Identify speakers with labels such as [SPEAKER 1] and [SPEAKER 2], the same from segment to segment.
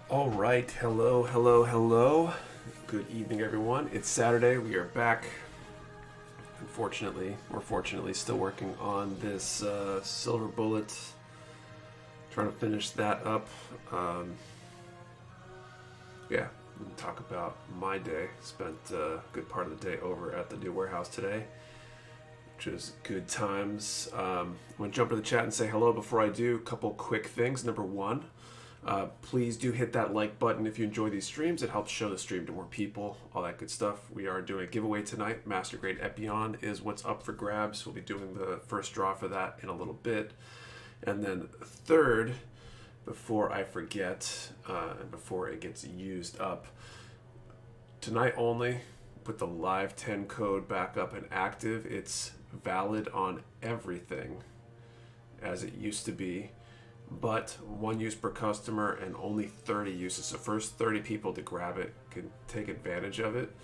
[SPEAKER 1] All right, hello, hello, hello. Good evening, everyone. It's Saturday. We are back. Unfortunately, or fortunately, still working on this Silver Bullet. Trying to finish that up. Yeah, we'll talk about my day. Spent a good part of the day over at the new warehouse today, which is good times. I'm going to jump into the chat and say hello. Before I do, a couple quick things. Number one, please do hit that like button if you enjoy these streams. It helps show the stream to more people, all that good stuff. We are doing a giveaway tonight. Master Grade Epyon is what's up for grabs. We'll be doing the first draw for that in a little bit. And then third, before I forget, and before it gets used up, tonight only, put the Live 10 code back up and active. It's valid on everything as it used to be, but one use per customer and only 30 uses. So first 30 people to grab it can take advantage of it.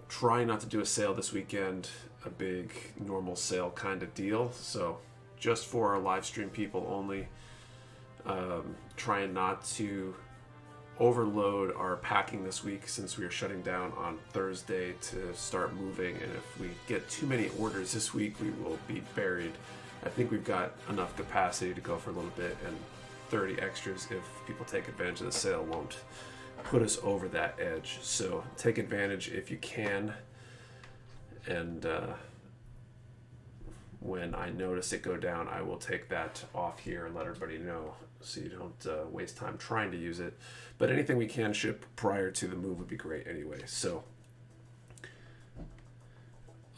[SPEAKER 1] Trying not to do a sale this weekend, a big normal sale kind of deal. So just for our live stream people only. Trying not to overload our packing this week since we are shutting down on Thursday to start moving, and if we get too many orders this week we will be buried. I think we've got enough capacity to go for a little bit, and 30 extras if people take advantage of the sale won't put us over that edge. So take advantage if you can, and when I notice it go down, I will take that off here and let everybody know so you don't waste time trying to use it. But anything we can ship prior to the move would be great anyway. So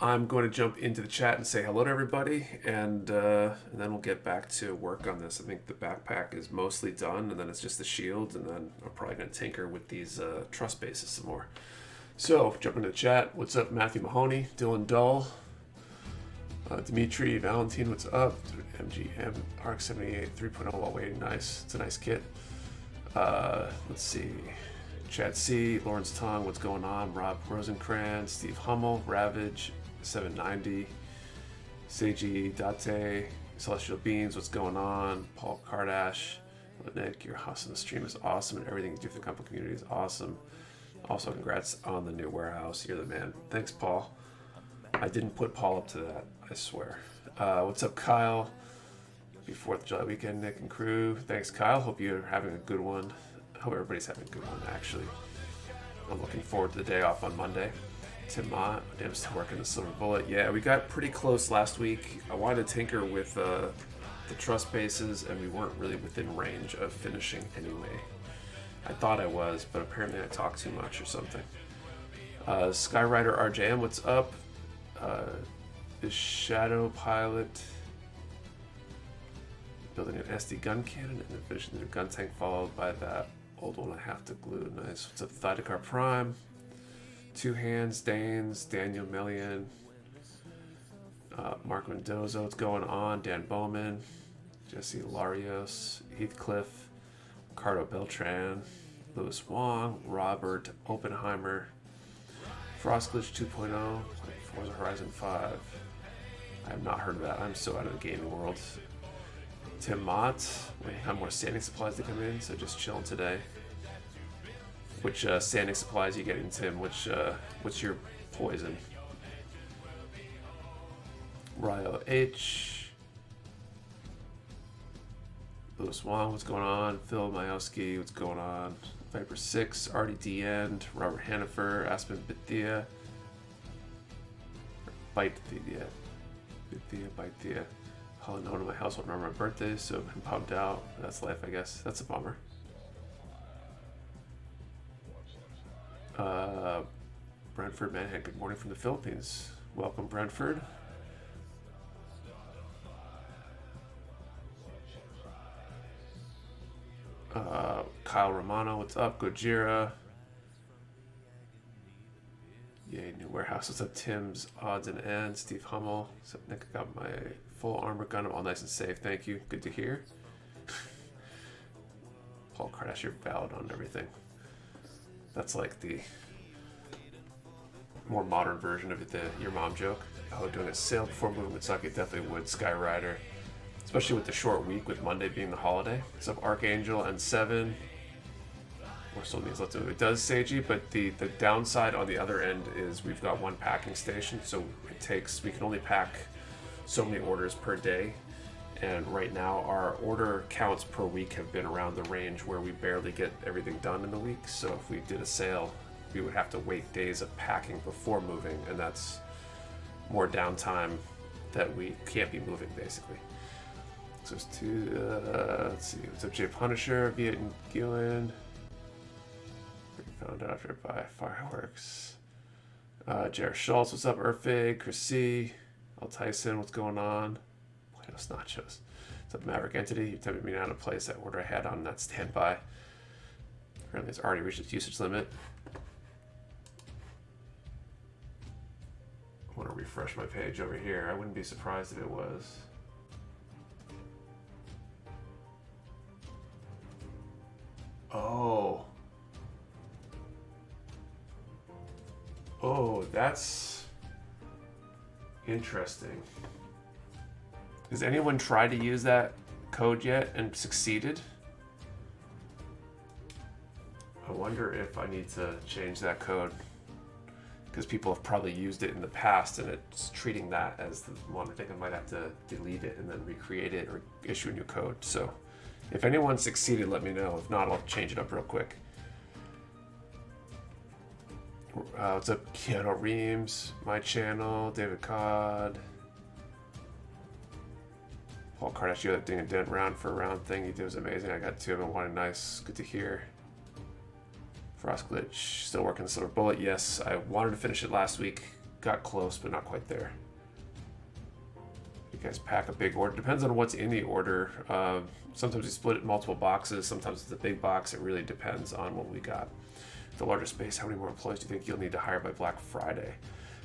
[SPEAKER 1] I'm going to jump into the chat and say hello to everybody, and then we'll get back to work on this. I think the backpack is mostly done, and then it's just the shields, and then I'm probably going to tinker with these truss bases some more. So jump into the chat. What's up, Matthew Mahoney, Dylan Dull, Dimitri, Valentine, what's up? MG Arc 78 3.0 while waiting. Nice. It's a nice kit. Let's see. Chad C, Lawrence Tong, what's going on? Rob Rosencrantz, Steve Hummel, Ravage 790, Seiji Date, Celestial Beans, what's going on? Paul Kardash, Nick, your hustle. The stream is awesome, and everything you do for the company community is awesome. Also, congrats on the new warehouse. You're the man. Thanks, Paul. I didn't put Paul up to that, I swear. What's up, Kyle? Happy 4th of July weekend, Nick and crew. Thanks, Kyle. Hope you're having a good one. I hope everybody's having a good one, actually. I'm looking forward to the day off on Monday. Tim Mott, I'm still working the Silver Bullet. Yeah, we got pretty close last week. I wanted to tinker with the truss bases, and we weren't really within range of finishing anyway. I thought I was, but apparently I talked too much or something. Skyrider RJM, what's up? Is Shadow Pilot building an SD gun cannon and envision the gun tank followed by that old one I have to glue. Nice. What's up, Thydekar Prime? Two Hands, Danes, Daniel Million, Mark Mendoza, what's going on? Dan Bowman, Jesse Larios, Heathcliff, Ricardo Beltran, Louis Wong, Robert Oppenheimer, Frostglitch 2.0, Forza Horizon 5. I have not heard of that. I'm so out of the gaming world. Tim Mott, we have more standing supplies to come in, so just chilling today. Which standing supplies you getting, Tim? What's your poison? Ryo H. Louis Wong, what's going on? Phil Majowski, what's going on? Viper 6, RDD End, Robert Hanifer, Aspen Bithia. Bithia. Calling no one in my house won't remember my birthday, so I'm pumped out. That's life, I guess. That's a bummer. Brentford Manhead, good morning from the Philippines. Welcome, Brentford. Kyle Romano, what's up? Gojira. Yay, new warehouse. What's up, Tim's Odds and Ends? Steve Hummel. What's up, Nick? I got my full armor gun. I'm all nice and safe. Thank you. Good to hear. Paul Kardashian, you're valid on everything. That's like the more modern version of your mom joke. Oh, doing a sale before moving would suck. It definitely would, Skyrider. Especially with the short week with Monday being the holiday. What's up, Archangel and 7? Or still needs left to move. It does, Seiji, but the downside on the other end is we've got one packing station, so we can only pack so many orders per day. And right now our order counts per week have been around the range where we barely get everything done in the week. So if we did a sale, we would have to wait days of packing before moving, and that's more downtime that we can't be moving, basically. So it's let's see, what's up, Jay Punisher, Viet and Gillen. Found out after by fireworks. Jared Schultz, what's up, Urfig, Chrissy, Al Tyson, what's going on? Buenos Nachos. What's up, Maverick Entity? You tempted me now to place that order I had on that standby. Apparently it's already reached its usage limit. I want to refresh my page over here. I wouldn't be surprised if it was. Oh, that's interesting. Has anyone tried to use that code yet and succeeded? I wonder if I need to change that code, because people have probably used it in the past and it's treating that as the one. I think I might have to delete it and then recreate it or issue a new code. So if anyone succeeded, let me know. If not, I'll change it up real quick. What's up, Keanu Reams, my channel, David Codd, Paul Kardashian, that ding and dent round for round thing he did was amazing. I got two of them, one nice, good to hear. Frost Glitch, still working the Silver Bullet. Yes, I wanted to finish it last week, got close, but not quite there. You guys pack a big order, depends on what's in the order. Sometimes we split it in multiple boxes, sometimes it's a big box. It really depends on what we got. The larger space, how many more employees do you think you'll need to hire by Black Friday?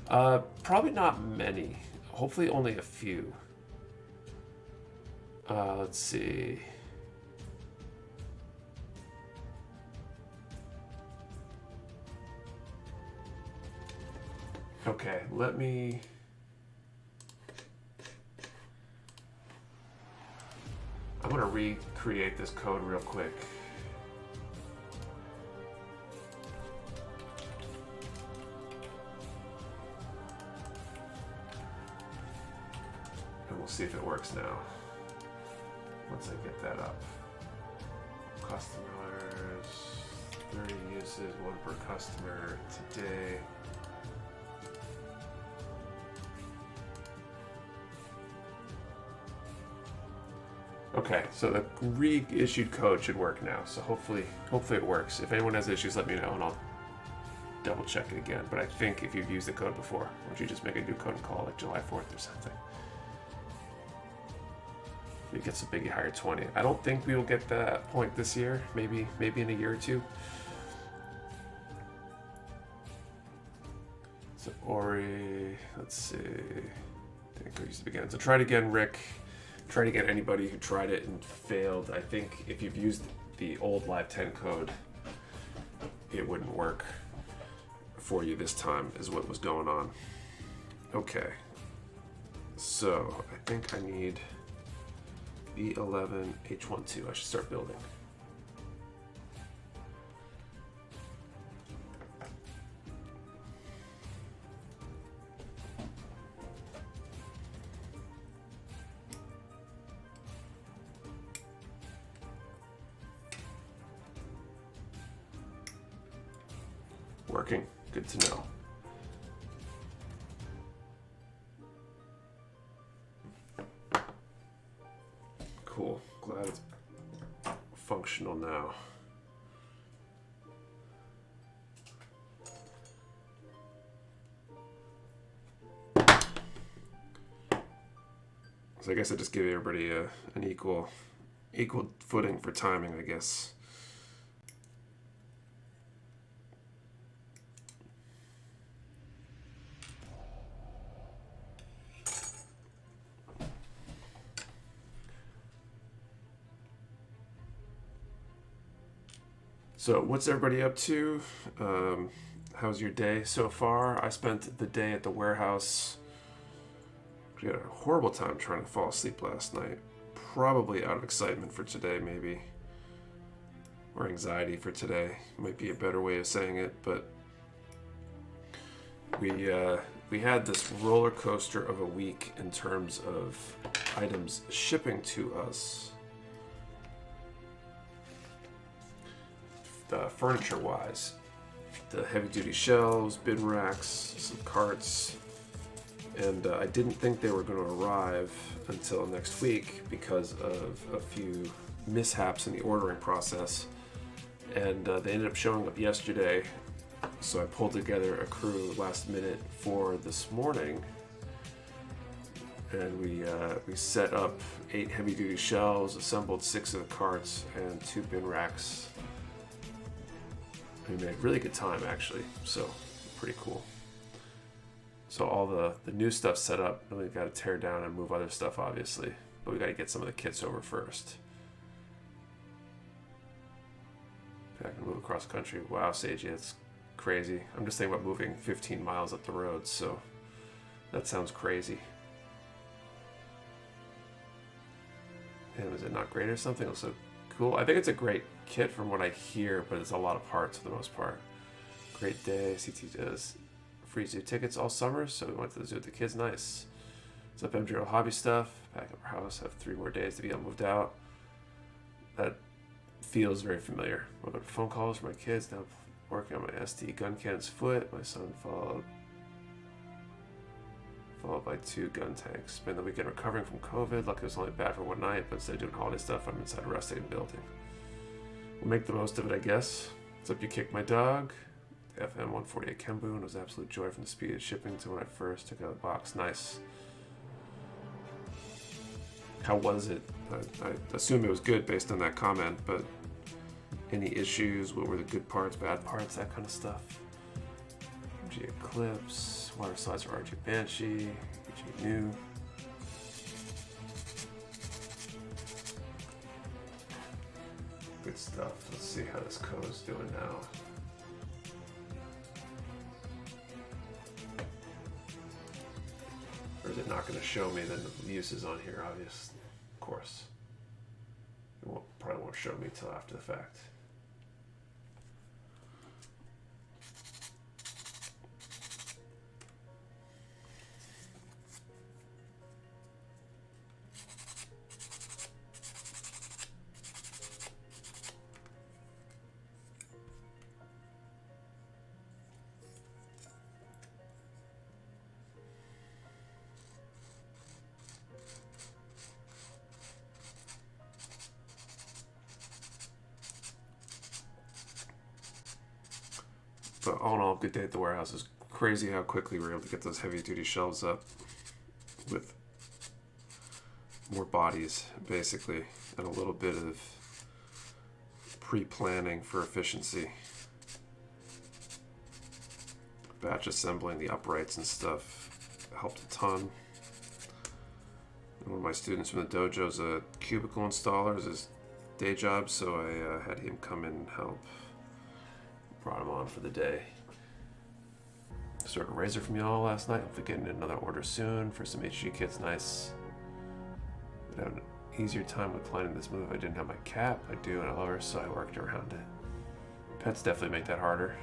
[SPEAKER 1] Probably not many. Hopefully only a few. Let's see. Okay, let me... I'm gonna recreate this code real quick. We'll see if it works now. Once I get that up. Customers, 30 uses, one per customer today. Okay, so the reissued code should work now. So hopefully it works. If anyone has issues, let me know and I'll double check it again. But I think if you've used the code before, why don't you just make a new code and call it like July 4th or something. It gets a biggie higher 20. I don't think we will get that point this year. Maybe in a year or two. So Ori, let's see. I think we used to begin. So try it again, Rick. Try to get anybody who tried it and failed. I think if you've used the old Live 10 code, it wouldn't work for you this time, is what was going on. Okay. So I think I need B11 H12. I should start building. Working. Good to know. Cool. Glad it's functional now. So I guess I just give everybody an equal footing for timing, I guess. So what's everybody up to? How's your day so far? I spent the day at the warehouse. We had a horrible time trying to fall asleep last night. Probably out of excitement for today, maybe. or anxiety for today. Might be a better way of saying it, but we had this roller coaster of a week in terms of items shipping to us. Furniture wise, the heavy duty shelves, bin racks, some carts, and I didn't think they were going to arrive until next week because of a few mishaps in the ordering process, and they ended up showing up yesterday, so I pulled together a crew last minute for this morning, and we set up 8 heavy duty shelves, assembled 6 of the carts and 2 bin racks. We made really good time, actually, so pretty cool. So all the new stuff set up, and we've got to tear down and move other stuff, obviously, but we got to get some of the kits over first. I can move across the country. Wow, Seiji, it's crazy. I'm just thinking about moving 15 miles up the road, so that sounds crazy. And is it not great or something? Also cool. I think it's a great kit from what I hear, but it's a lot of parts for the most part. Great day. CT does free zoo tickets all summer, so we went to the zoo with the kids. Nice. What's up, MG hobby stuff? Back at our house. Have 3 more days to be moved out. That feels very familiar. I've got phone calls for my kids. Now working on my SD gun cannon's foot. My son followed by 2 gun tanks. Spent the weekend recovering from COVID. Luckily it was only bad for one night, but instead of doing holiday stuff, I'm inside resting and building. We'll make the most of it, I guess. What's up, you kicked my dog? The FM 148 Kenboon was absolute joy from the speed of shipping to when I first took out the box. Nice. How was it? I assume it was good based on that comment, but any issues? What were the good parts, bad parts, that kind of stuff? MG Eclipse, water slides for RG Banshee, MG New. Good stuff. Let's see how this code's doing now. Or is it not going to show me the uses on here? Obvious, of course. It probably won't show me till after the fact. But all in all, good day at the warehouse. It's crazy how quickly we were able to get those heavy duty shelves up with more bodies, basically, and a little bit of pre-planning for efficiency. Batch assembling the uprights and stuff helped a ton. And one of my students from the dojo is a cubicle installer, is his day job, so I had him come in and help. Brought him on for the day. Started a razor from y'all last night. Hopefully getting another order soon for some HG kits. Nice. I had an easier time with planning this move. I didn't have my cap. I do, and I love her, so I worked around it. Pets definitely make that harder.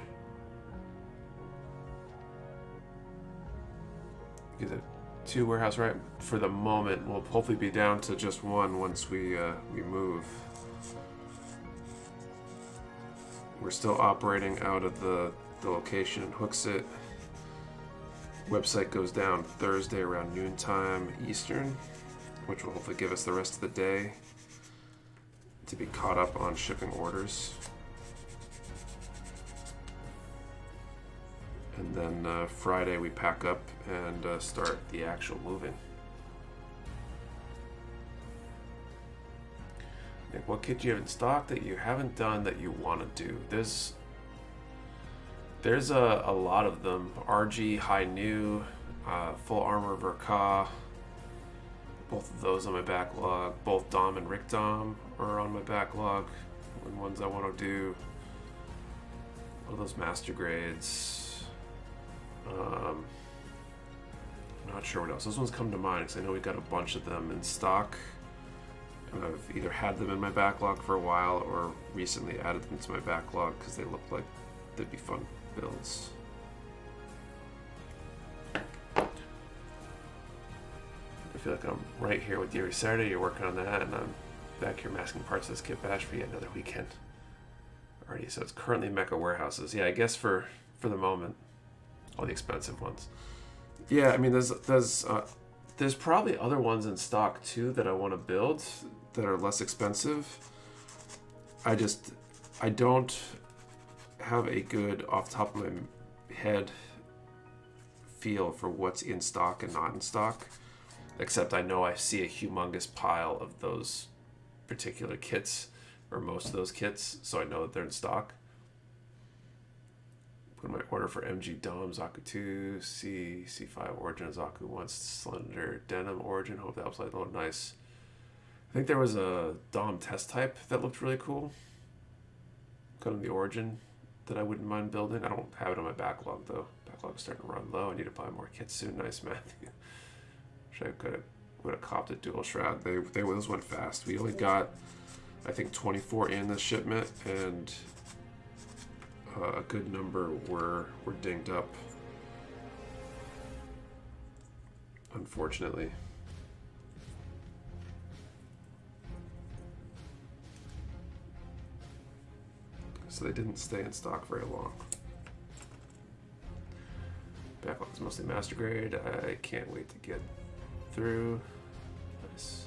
[SPEAKER 1] Get a 2 warehouse right for the moment. We'll hopefully be down to just 1 once we move. We're still operating out of the location in Hooksett. Website goes down Thursday around noontime Eastern, which will hopefully give us the rest of the day to be caught up on shipping orders. And then Friday we pack up and start the actual moving. Like, what kit do you have in stock that you haven't done that you want to do? There's a lot of them. RG High New, Full Armor Verka, both of those on my backlog. Both Dom and Rick Dom are on my backlog. And ones I want to do. All those master grades. I'm not sure what else. Those ones come to mind because I know we got a bunch of them in stock. And I've either had them in my backlog for a while or recently added them to my backlog because they look like they'd be fun builds. I feel like I'm right here with you every Saturday. You're working on that, and I'm back here masking parts of this kit bash for yet another weekend. Alrighty, so it's currently Mecha Warehouses. Yeah, I guess for the moment, all the expensive ones. Yeah, I mean, there's probably other ones in stock too that I want to build that are less expensive. I don't have a good off the top of my head feel for what's in stock and not in stock, except I know I see a humongous pile of those particular kits, or most of those kits, so I know that they're in stock. Put my order for MG Dom, Zaku 2, C5 Origin, Zaku 1, Slender Denim Origin. Hope that was like a little nice. I think there was a Dom test type that looked really cool. Kind of the Origin that I wouldn't mind building. I don't have it on my backlog though. Backlog's starting to run low. I need to buy more kits soon. Nice, Matthew. Wish I would have copped a dual shroud. Those went fast. We only got, I think, 24 in this shipment, and a good number were dinged up, unfortunately. So they didn't stay in stock very long. Backlog is mostly master grade. I can't wait to get through. Nice.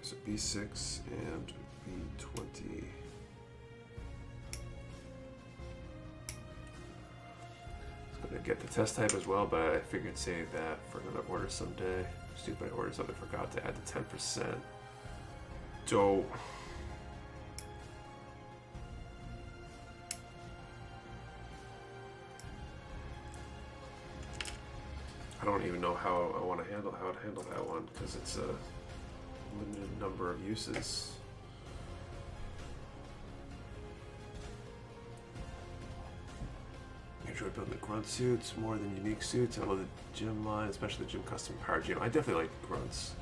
[SPEAKER 1] So B6 and B20. I was going to get the test type as well, but I figured save that for another order someday. Stupid, I ordered something, forgot to add the 10%. So I don't even know how I want to handle that one, because it's a limited number of uses. I enjoy building the grunt suits more than unique suits. I love the gym line, especially the gym custom power gym. I definitely like grunts.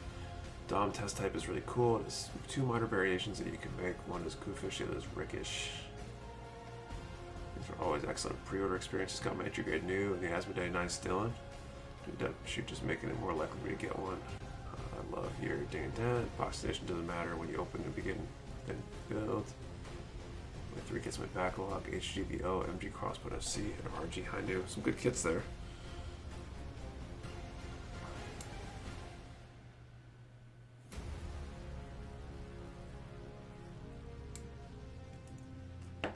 [SPEAKER 1] Dom test type is really cool. There's two minor variations that you can make. One is goofish, the other is rickish. These are always excellent pre-order experiences. Got my entry grade new and the Asmodee 9 still in. That shoot just making it more likely to get one. I love your ding and dent. Box station doesn't matter when you open and begin, then build. My 3 kits in my backlog: HGBO, MG Crossbow FC, and RG High New. Some good kits there. The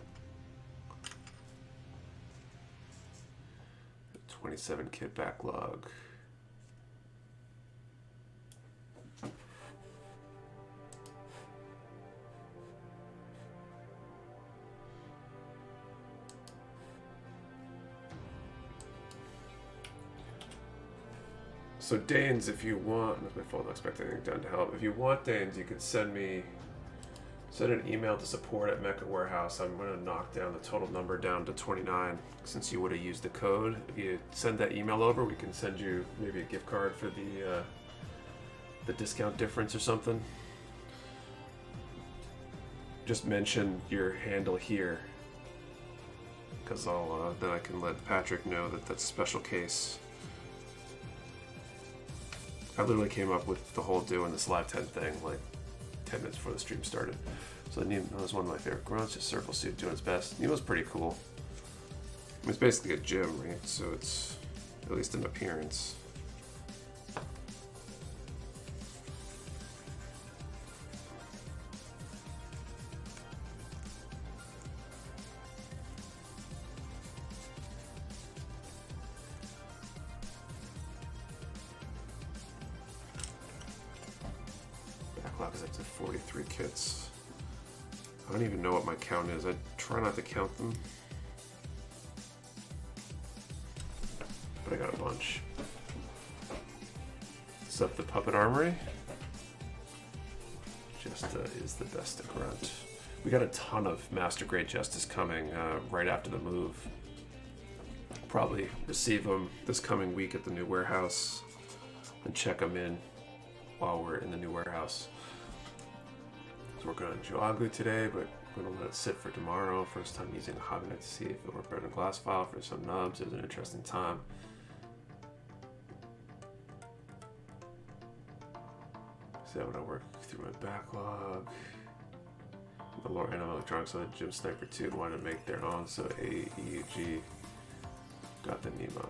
[SPEAKER 1] 27 kit backlog. So Danes, if you want, that's my phone, not expecting anything done to help. If you want Danes, you could send an email to support@Mecha Warehouse. I'm going to knock down the total number down to 29 since you would have used the code. If you send that email over, we can send you maybe a gift card for the discount difference or something. Just mention your handle here, because then I can let Patrick know that that's a special case. I literally came up with the whole doing this live 10 thing like 10 minutes before the stream started. So Nemo's one of my favorite grunts, just circle suit doing its best. Nemo's pretty cool. I mean, it's basically a gym, right? So it's at least an appearance. Backlog is up to 43 kits. I don't even know what my count is. I try not to count them. But I got a bunch. What's up, the Puppet Armory? Jeff Jesta is the best at grunt. We got a ton of Master Grade Jestas coming right after the move. Probably receive them this coming week at the new warehouse and check them in while we're in the new warehouse. I was working on Joagu today, but I'm going to let it sit for tomorrow. First time using a hobby net to see if it worked better than a glass file for some nubs. It was an interesting time. So when I work through my backlog, the Lord Animal Electronics on the Gym Sniper 2 wanted to make their own, so AEG got the Nemo.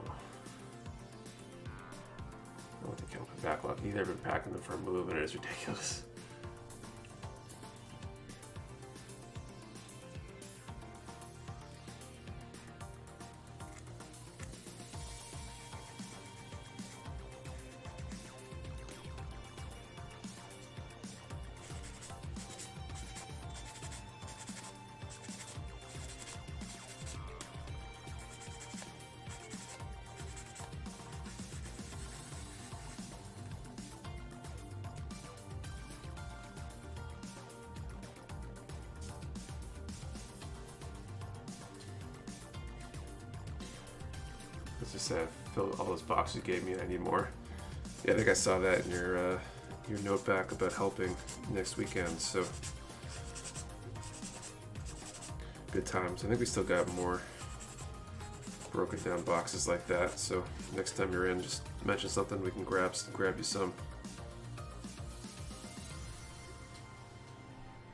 [SPEAKER 1] I don't think I open backlog either. I've been packing them for a move and it is ridiculous. Let's just say I filled all those boxes you gave me and I need more. Yeah, I think I saw that in your note back about helping next weekend, so good times. I think we still got more broken down boxes like that, so next time you're in, just mention something, we can grab you some.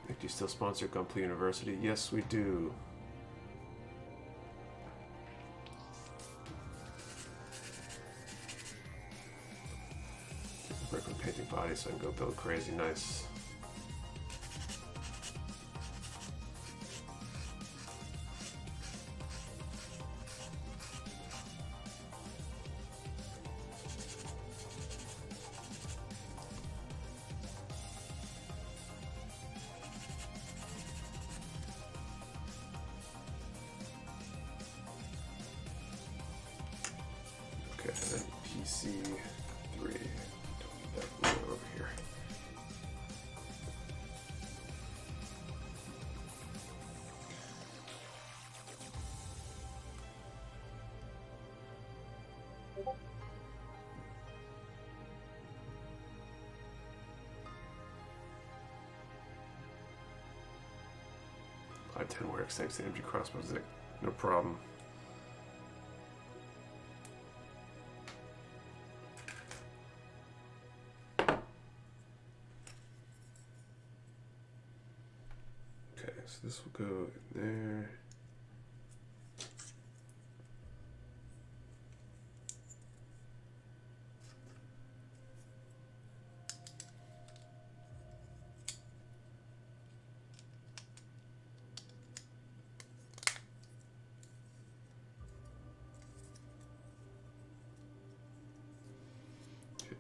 [SPEAKER 1] Do you still sponsor Gunpla University? Yes, we do. Work on painting bodies so I can go build crazy nice. Okay, then PC3. Over here. I-10 works thanks to MG crossbow Zik. No problem. So this will go in there.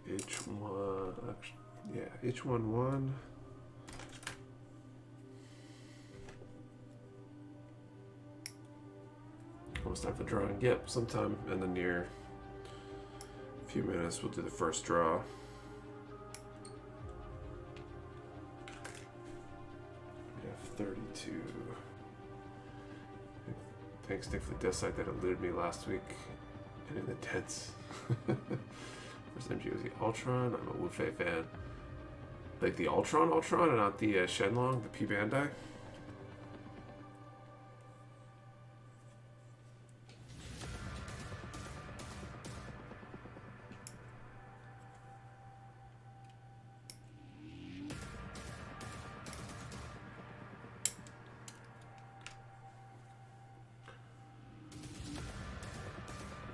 [SPEAKER 1] H1, yeah, H11. Almost time for drawing. Yep, sometime in the near few minutes we'll do the first draw. We have 32. Thanks Nick for the death site that eluded me last week and in the tents. First MG was the Ultron. I'm a Wu-Fei fan. Like the Ultron and not the Shenlong, the P Bandai.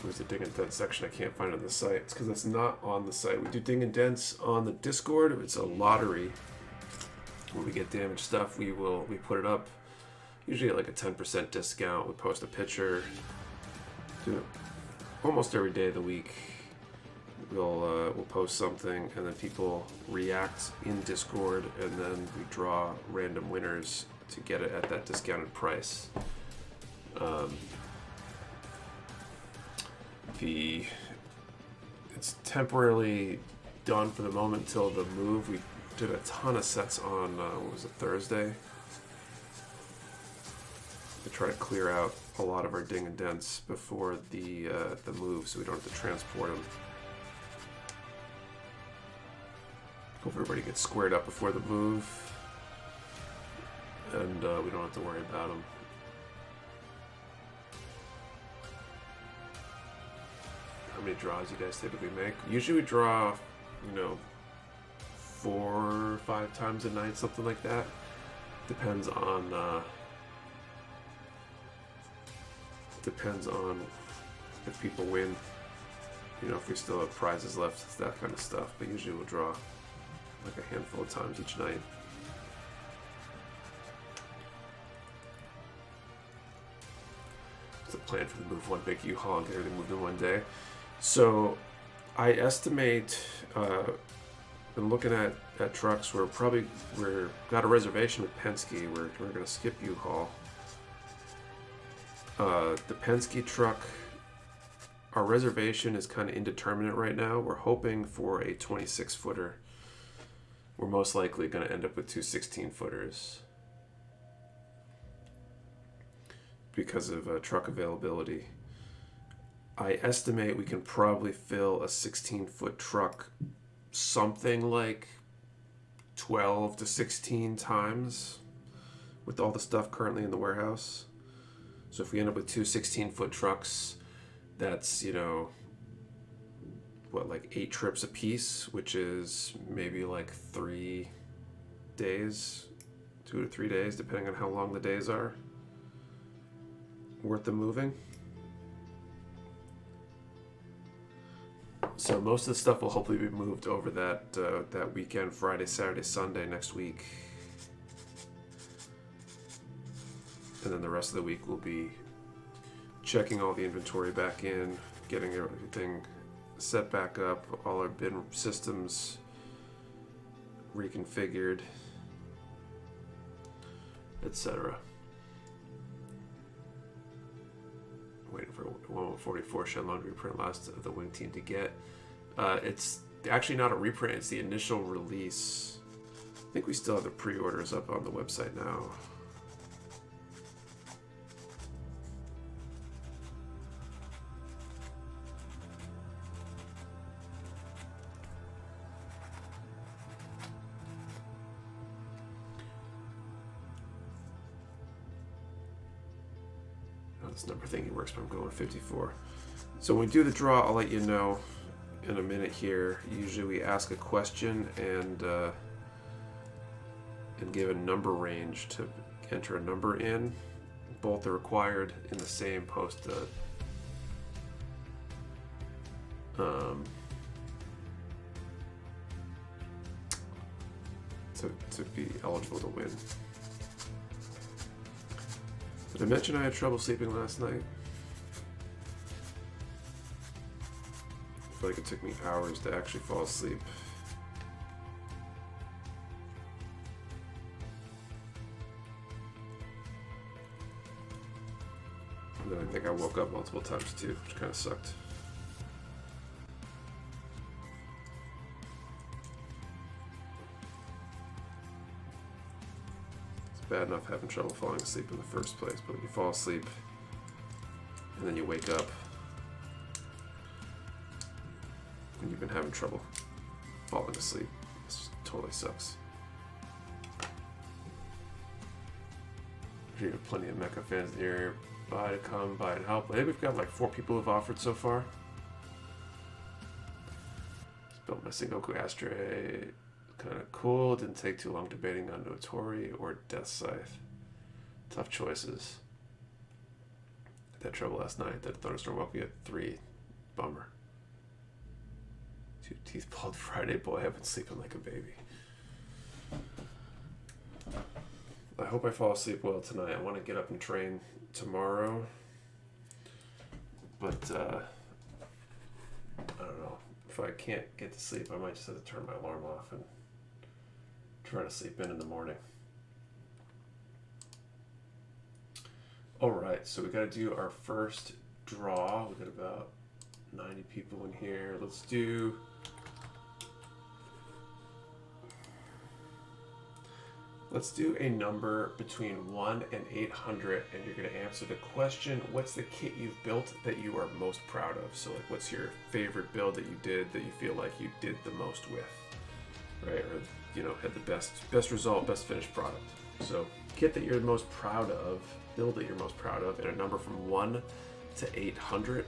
[SPEAKER 1] Where's the Ding and Dent section? I can't find it on the site. It's because it's not on the site. We do Ding and Dents on the Discord. It's a lottery. When we get damaged stuff, we put it up. Usually at like a 10% discount. We post a picture. Do it almost every day of the week. We'll post something, and then people react in Discord, and then we draw random winners to get it at that discounted price. It's temporarily done for the moment until the move. did a ton of sets on, what was it, Thursday? To try to clear out a lot of our ding and dents before the move, so we don't have to transport them. Hope everybody gets squared up before the move, and we don't have to worry about them. How many draws you guys typically make? Usually we draw, 4 or 5 times a night, something like that. Depends on if people win, if we still have prizes left, that kind of stuff. But usually we'll draw like a handful of times each night. It's a plan for the move one big U-Haul and get everything moved in one day. So I estimate, been looking at trucks, we're got a reservation with Penske. We're going to skip U-Haul. The Penske truck, our reservation is kind of indeterminate right now. We're hoping for a 26-footer. We're most likely going to end up with 2 16-footers because of truck availability. I estimate we can probably fill a 16-foot truck something like 12 to 16 times with all the stuff currently in the warehouse. So if we end up with 2 16-foot trucks, that's, like 8 trips a piece, which is maybe like 3 days, 2 to 3 days, depending on how long the days are, worth of moving. So most of the stuff will hopefully be moved over that weekend, Friday, Saturday, Sunday next week. And then the rest of the week we'll be checking all the inventory back in, getting everything set back up, all our bin systems reconfigured, etc. Waiting for 144 Shenlong reprint last of the Wing Team to get. It's actually not a reprint, it's the initial release. I think we still have the pre-orders up on the website now. This number thingy works, but I'm going 54. So when we do the draw, I'll let you know in a minute here. Usually we ask a question and give a number range to enter a number in. Both are required in the same post to be eligible to win. Did I mention I had trouble sleeping last night? I feel like it took me hours to actually fall asleep. And then I think I woke up multiple times too, which kind of sucked. Bad enough having trouble falling asleep in the first place, but when you fall asleep and then you wake up and you've been having trouble falling asleep, this totally sucks. You have plenty of Mecha fans in the area to come by and help. I think we've got like 4 people who've offered so far. Just built my Sengoku Ashtray. Kind of cool. Didn't take too long debating on Notori or Death Scythe. Tough choices. Had that trouble last night. That thunderstorm woke me at 3. Bummer. 2 teeth pulled Friday. Boy, I've been sleeping like a baby. I hope I fall asleep well tonight. I want to get up and train tomorrow. But, I don't know. If I can't get to sleep, I might just have to turn my alarm off and try to sleep in the morning. Alright, so we got to do our first draw. We got about 90 people in here. Let's do Let's do a number between 1 and 800, and you're going to answer the question, what's the kit you've built that you are most proud of? So, like, what's your favorite build that you did that you feel like you did the most with, right? Or, you know, had the best result, best finished product. So, kit that you're most proud of, build that you're most proud of, and a number from 1 to 800.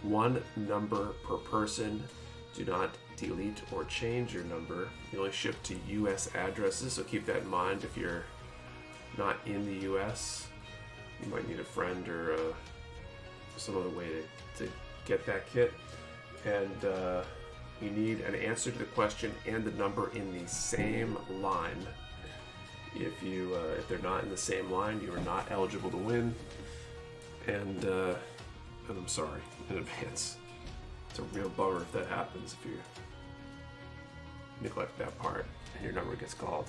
[SPEAKER 1] One number per person. Do not delete or change your number. You only ship to US addresses, so keep that in mind. If you're not in the US, you might need a friend or some other way to get that kit. And you need an answer to the question and the number in the same line. If they're not in the same line, you are not eligible to win. And I'm sorry in advance. It's a real bummer if that happens, if you neglect that part and your number gets called.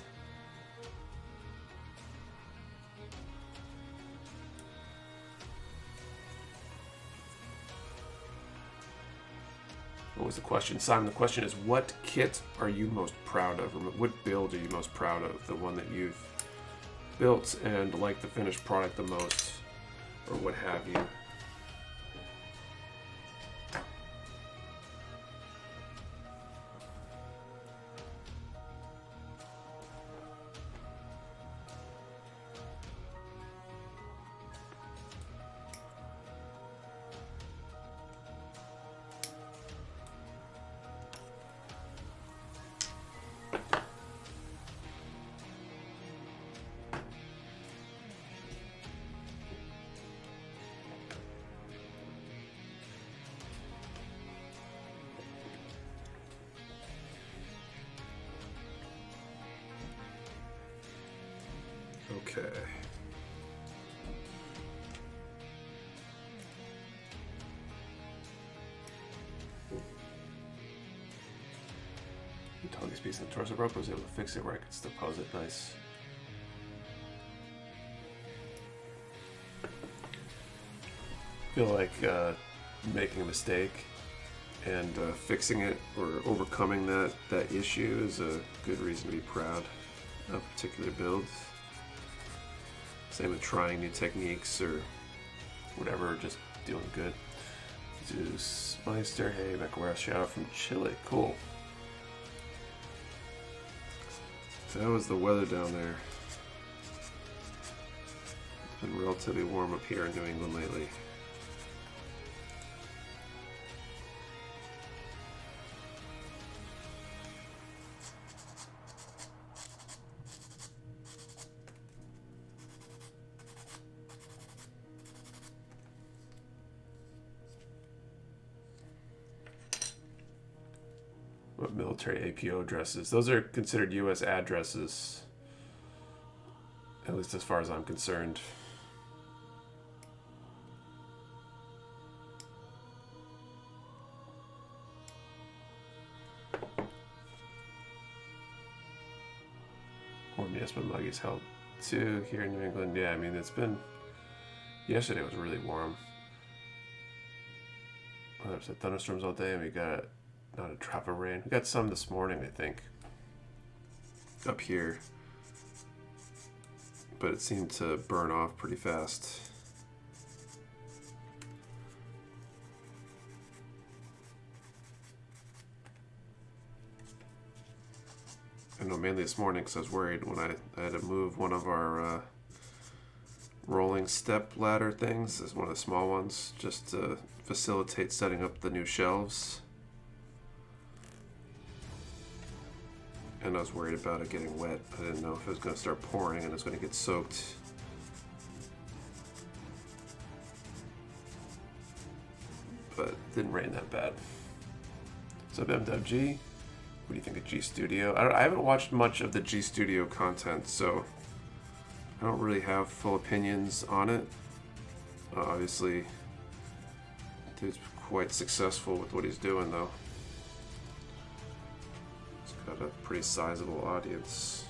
[SPEAKER 1] What was the question? Simon, the question is, what kit are you most proud of? Or what build are you most proud of? The one that you've built and like the finished product the most, or what have you? Okay. You totally piece of the torso broke, was able to fix it where I could still pose it. Nice. I feel like making a mistake and fixing it or overcoming that issue is a good reason to be proud of a particular build. Same with trying new techniques or whatever, just doing good. Zeus Meister, hey, Mecha Warehouse, shout out from Chile, cool. So that was the weather down there. It's been relatively warm up here in New England lately. What military APO addresses? Those are considered US addresses, at least as far as I'm concerned. Warm, yes, but Muggy's held too here in New England. Yeah, I mean, it's been, yesterday was really warm. Well, there's thunderstorms all day and we got not a drop of rain. We got some this morning, I think, up here, but it seemed to burn off pretty fast. I know, mainly this morning because I was worried when I had to move one of our rolling step ladder things. This is one of the small ones, just to facilitate setting up the new shelves. And I was worried about it getting wet. I didn't know if it was going to start pouring and it was going to get soaked. But it didn't rain that bad. So MWG, what do you think of G Studio? I haven't watched much of the G Studio content, so I don't really have full opinions on it. Obviously, dude's quite successful with what he's doing, though. Got a pretty sizable audience.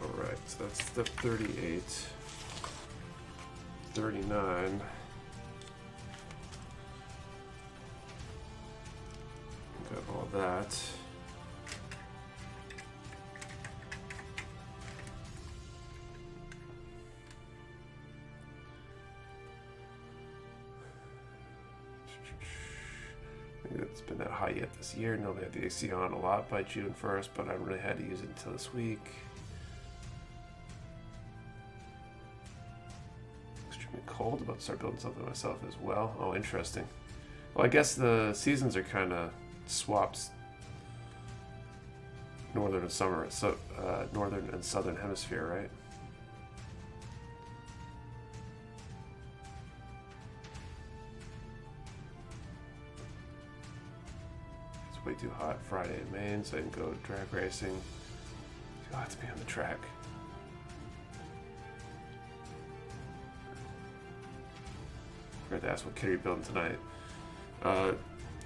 [SPEAKER 1] Alright, so that's step 38. 39. that. It's been that high yet this year. Normally I have the AC on a lot by June 1st, but I haven't really had to use it until this week. Extremely cold. About to start building something myself as well. Oh, interesting. Well, I guess the seasons are kind of swapped. Northern and summer, so northern and southern hemisphere, right? Way too hot Friday in Maine, so I can go drag racing. Too hot to be on the track. Forgot to ask what kit are you building tonight.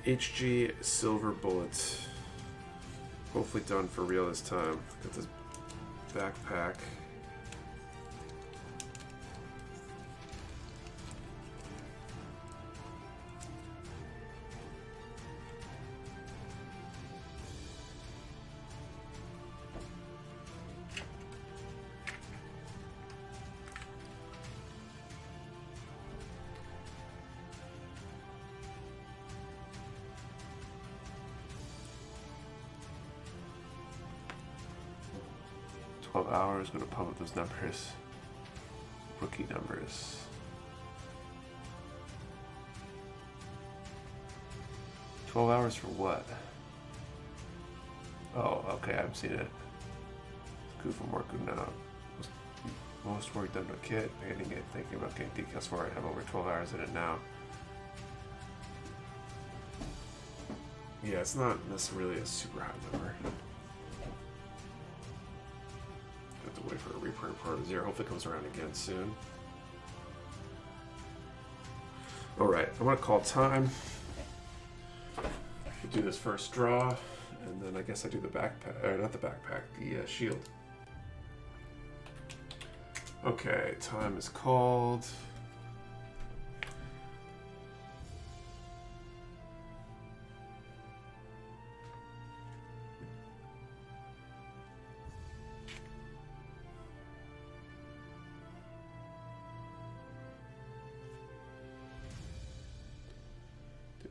[SPEAKER 1] HG Silver Bullet. Hopefully done for real this time. Got this backpack. Hours, going to pump up those numbers. Rookie numbers. $12 for what? Oh, okay, I haven't seen it. Good from working now. Most work done to a kit, painting it, thinking about getting decals for it. I have over 12 hours in it now. Yeah, it's not necessarily a super high number. Wait for a reprint part of 0. Hopefully it comes around again soon. Alright, I'm going to call time. We'll do this first draw, and then I guess I do the backpack, or not the backpack, the shield. Okay, time is called.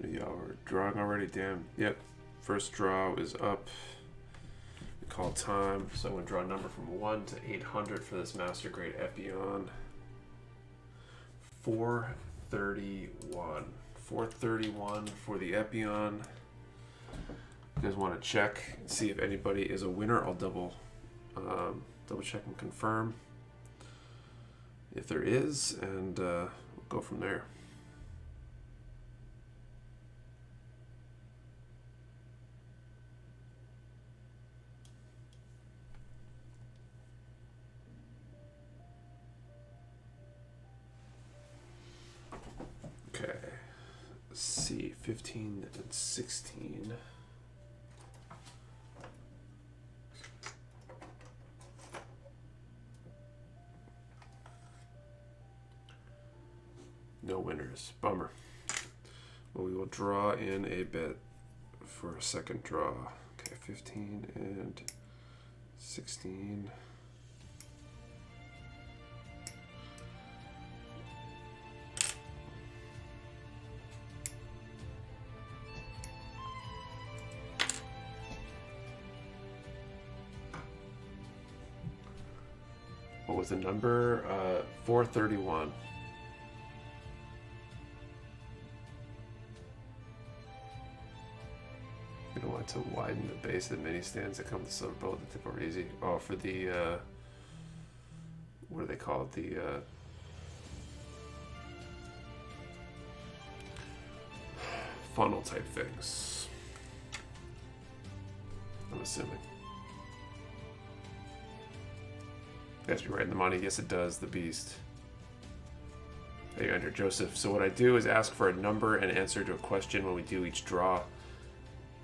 [SPEAKER 1] Y'all were drawing already? Damn. Yep. First draw is up. We call time. So I'm going to draw a number from 1 to 800 for this Master Grade Epyon. 431. 431 for the Epyon. You guys want to check and see if anybody is a winner? I'll double check and confirm if there is, and we'll go from there. Okay, let's see, 15 and 16. No winners, bummer. Well, we will draw in a bit for a second draw. Okay, 15 and 16. What was the number? 431. You don't want to widen the base of the mini stands that come with the silver bullet to tip over easy. Oh, for the what do they call it? The funnel type things, I'm assuming. Yes, you're right in the money. Yes, it does. The beast. There you enter Joseph. So what I do is ask for a number and answer to a question when we do each draw,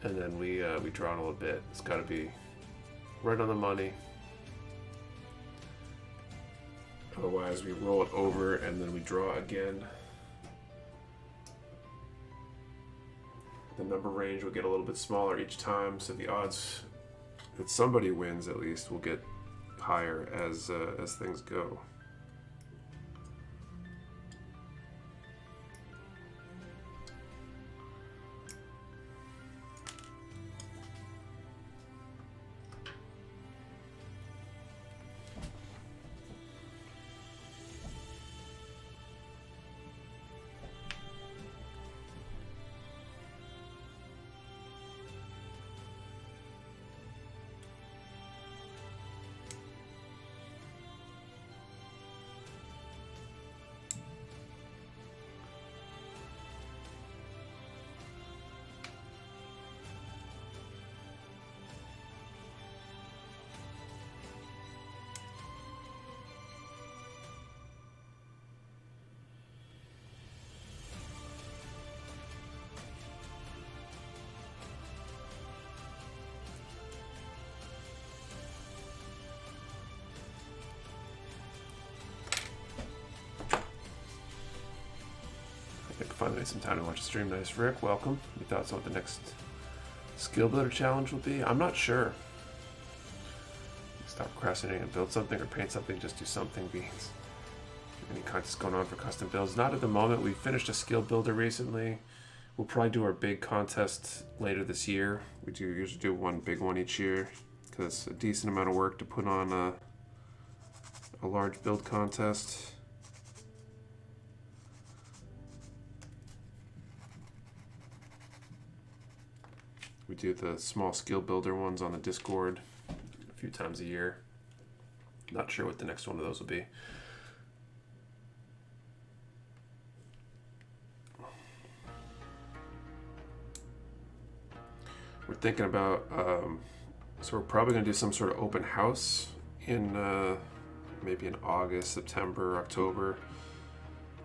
[SPEAKER 1] and then we draw in a little bit. It's got to be right on the money. Otherwise, we roll it over and then we draw again. The number range will get a little bit smaller each time, so the odds that somebody wins at least will get higher as things go. Finally made some time to watch a stream. Nice, Rick. Welcome. Any thoughts on what the next skill builder challenge will be? I'm not sure. Stop procrastinating and build something or paint something. Just do something. Beans. Any contests going on for custom builds? Not at the moment. We finished a skill builder recently. We'll probably do our big contest later this year. We usually do one big one each year because it's a decent amount of work to put on a large build contest. We do the small skill builder ones on the Discord a few times a year. Not sure what the next one of those will be. We're thinking about, so we're probably going to do some sort of open house in maybe in August, September, October,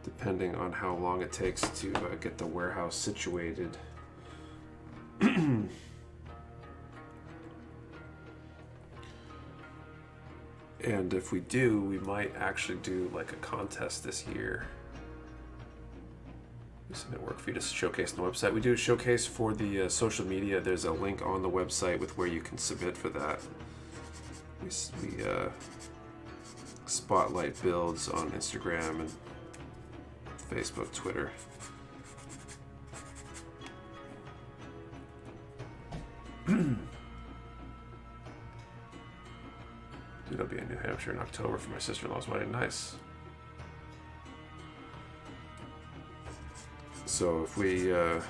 [SPEAKER 1] depending on how long it takes to get the warehouse situated. And if we do, we might actually do like a contest this year. We submit work for you to showcase on the website. We do a showcase for the social media. There's a link on the website with where you can submit for that. We spotlight builds on Instagram and Facebook, Twitter. Dude, I'll be in New Hampshire in October for my sister-in-law's wedding. Nice. So if we, I'm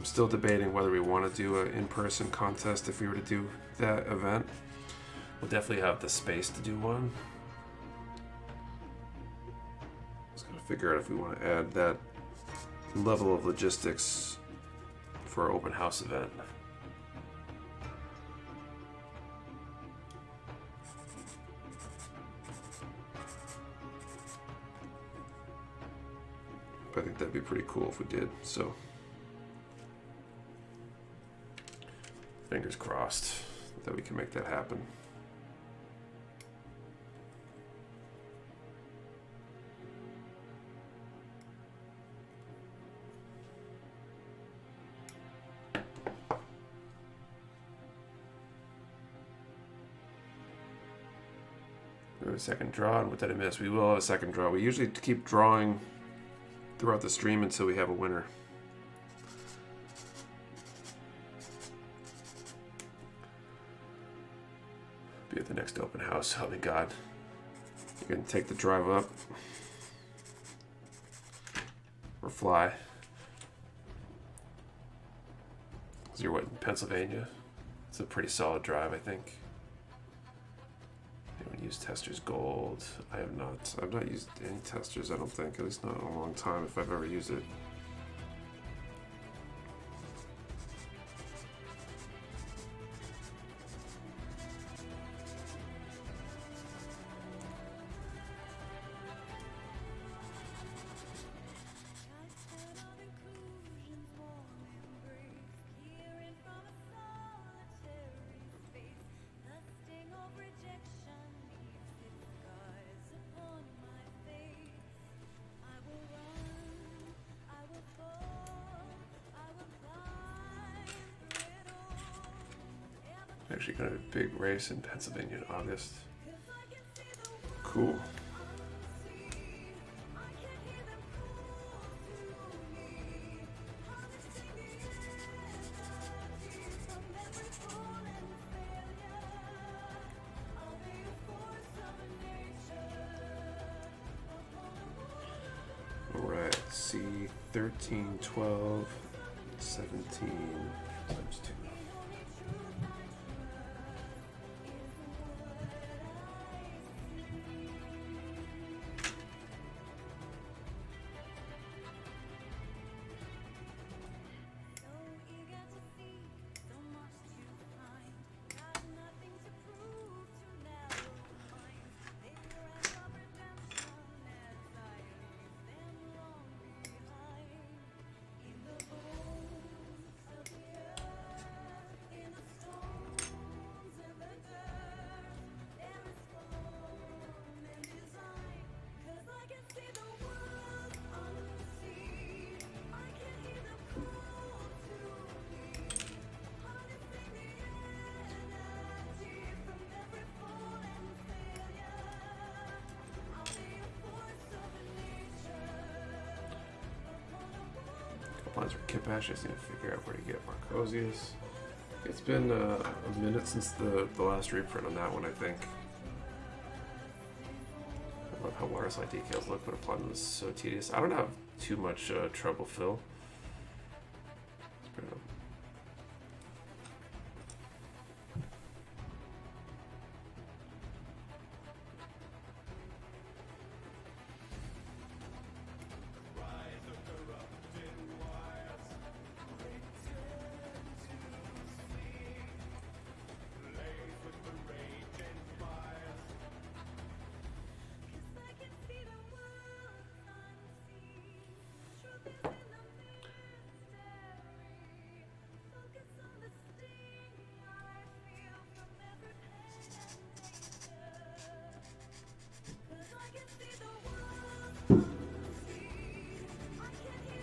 [SPEAKER 1] still debating whether we want to do an in-person contest if we were to do that event. We'll definitely have the space to do one. Just gotta figure out if we want to add that level of logistics for our open house event. I think that'd be pretty cool if we did, so fingers crossed that we can make that happen. We have a second draw, and what did I miss? We will have a second draw. We usually keep drawing throughout the stream until we have a winner. Be at the next open house. Oh my God. You're gonna take the drive up or fly. 'Cause you're what, in Pennsylvania? It's a pretty solid drive, I think. Use Testers Gold. I've not used any testers, I don't think, at least not in a long time if I've ever used it. Actually going to be a big race in Pennsylvania in August. Cool. Alright, C 13, 12, 17 times 2. Lines for Kipash. I just need to figure out where to get Marcosius. It's been a minute since the last reprint on that one, I think. I love how water slide decals look, but applying them is so tedious. I don't have too much trouble fill.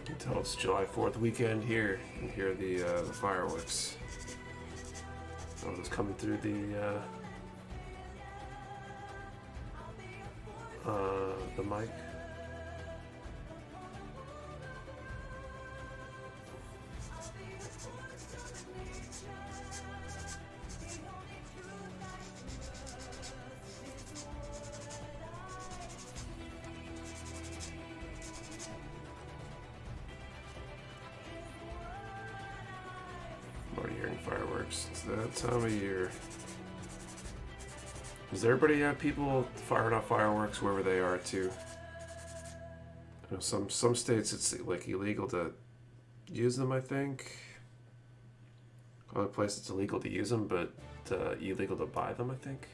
[SPEAKER 1] Until it's July 4th weekend here, you can hear the fireworks. Oh, it's coming through the mic. Fireworks. It's that time of year. Does everybody have people firing off fireworks wherever they are too? You know, some states it's like illegal to use them, I think. Other places it's illegal to use them, but illegal to buy them, I think.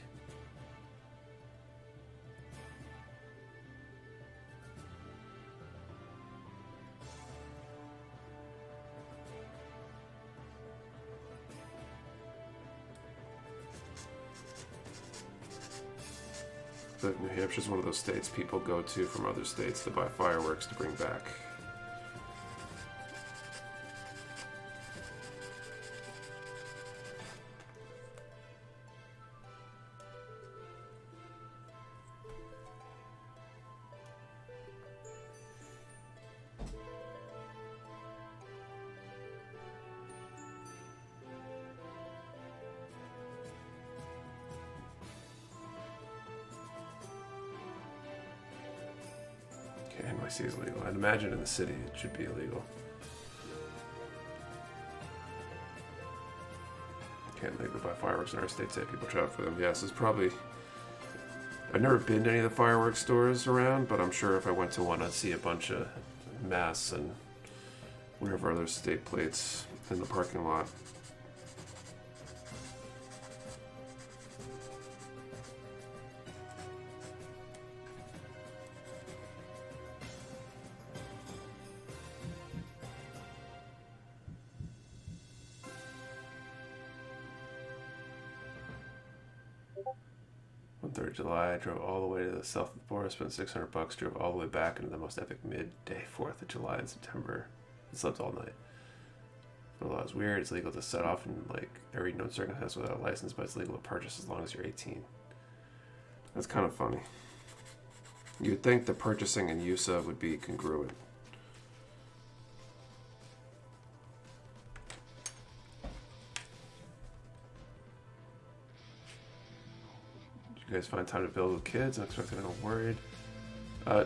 [SPEAKER 1] But New Hampshire's one of those states people go to from other states to buy fireworks to bring back. Okay, NYC is legal. I'd imagine in the city it should be illegal. Can't legally buy fireworks in our state, say people travel for them. Yes, it's probably... I've never been to any of the fireworks stores around, but I'm sure if I went to one I'd see a bunch of mass and whatever other state plates in the parking lot. On 3rd of July, I drove all the way to the south of the border, spent $600, drove all the way back into the most epic midday 4th of July in September, and slept all night. law is weird. It's legal to set off in like every known circumstance without a license, but it's legal to purchase as long as you're 18. That's kind of funny. You'd think the purchasing and use of would be congruent. Did you guys find time to build with kids? I'm expecting I'm worried.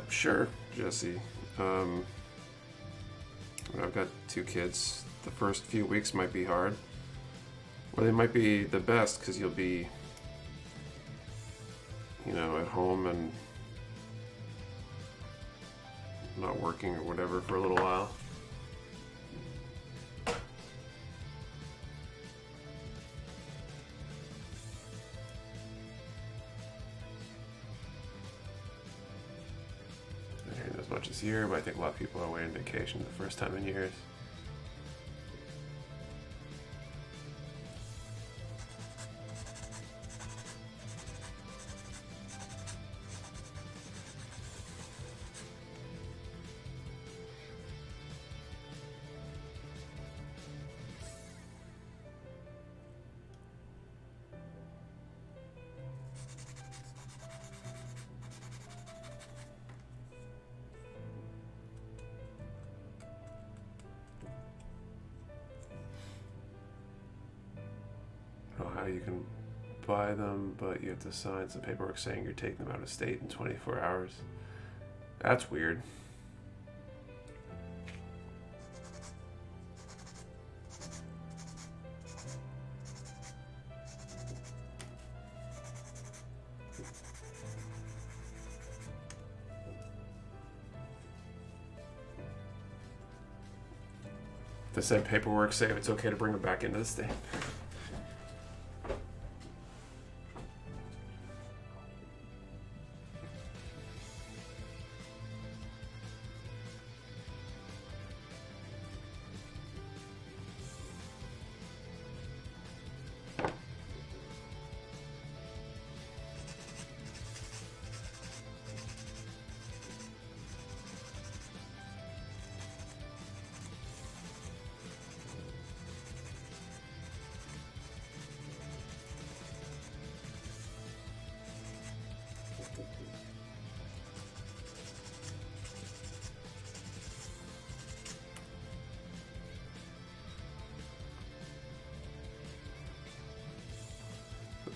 [SPEAKER 1] Sure, Jesse. I've got 2 kids. The first few weeks might be hard. Or they might be the best because you'll be, you know, at home and not working or whatever for a little while. Not hearing as much this year, but I think a lot of people are away on vacation the first time in years. How you can buy them, but you have to sign some paperwork saying you're taking them out of state in 24 hours. That's weird. The said paperwork say if it's okay to bring them back into the state.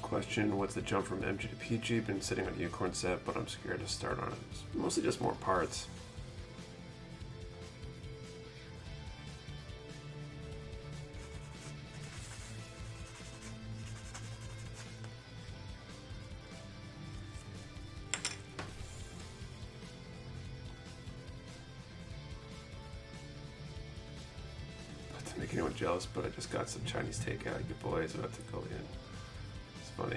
[SPEAKER 1] Question, what's the jump from MG to PG? Been sitting on a unicorn set, but I'm scared to start on it. It's mostly just more parts. Not to make anyone jealous, but I just got some Chinese takeout. Your boy is about to go in. Funny.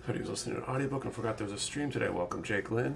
[SPEAKER 1] Thought he was listening to an audiobook and forgot there was a stream today. Welcome, Jake Lynn.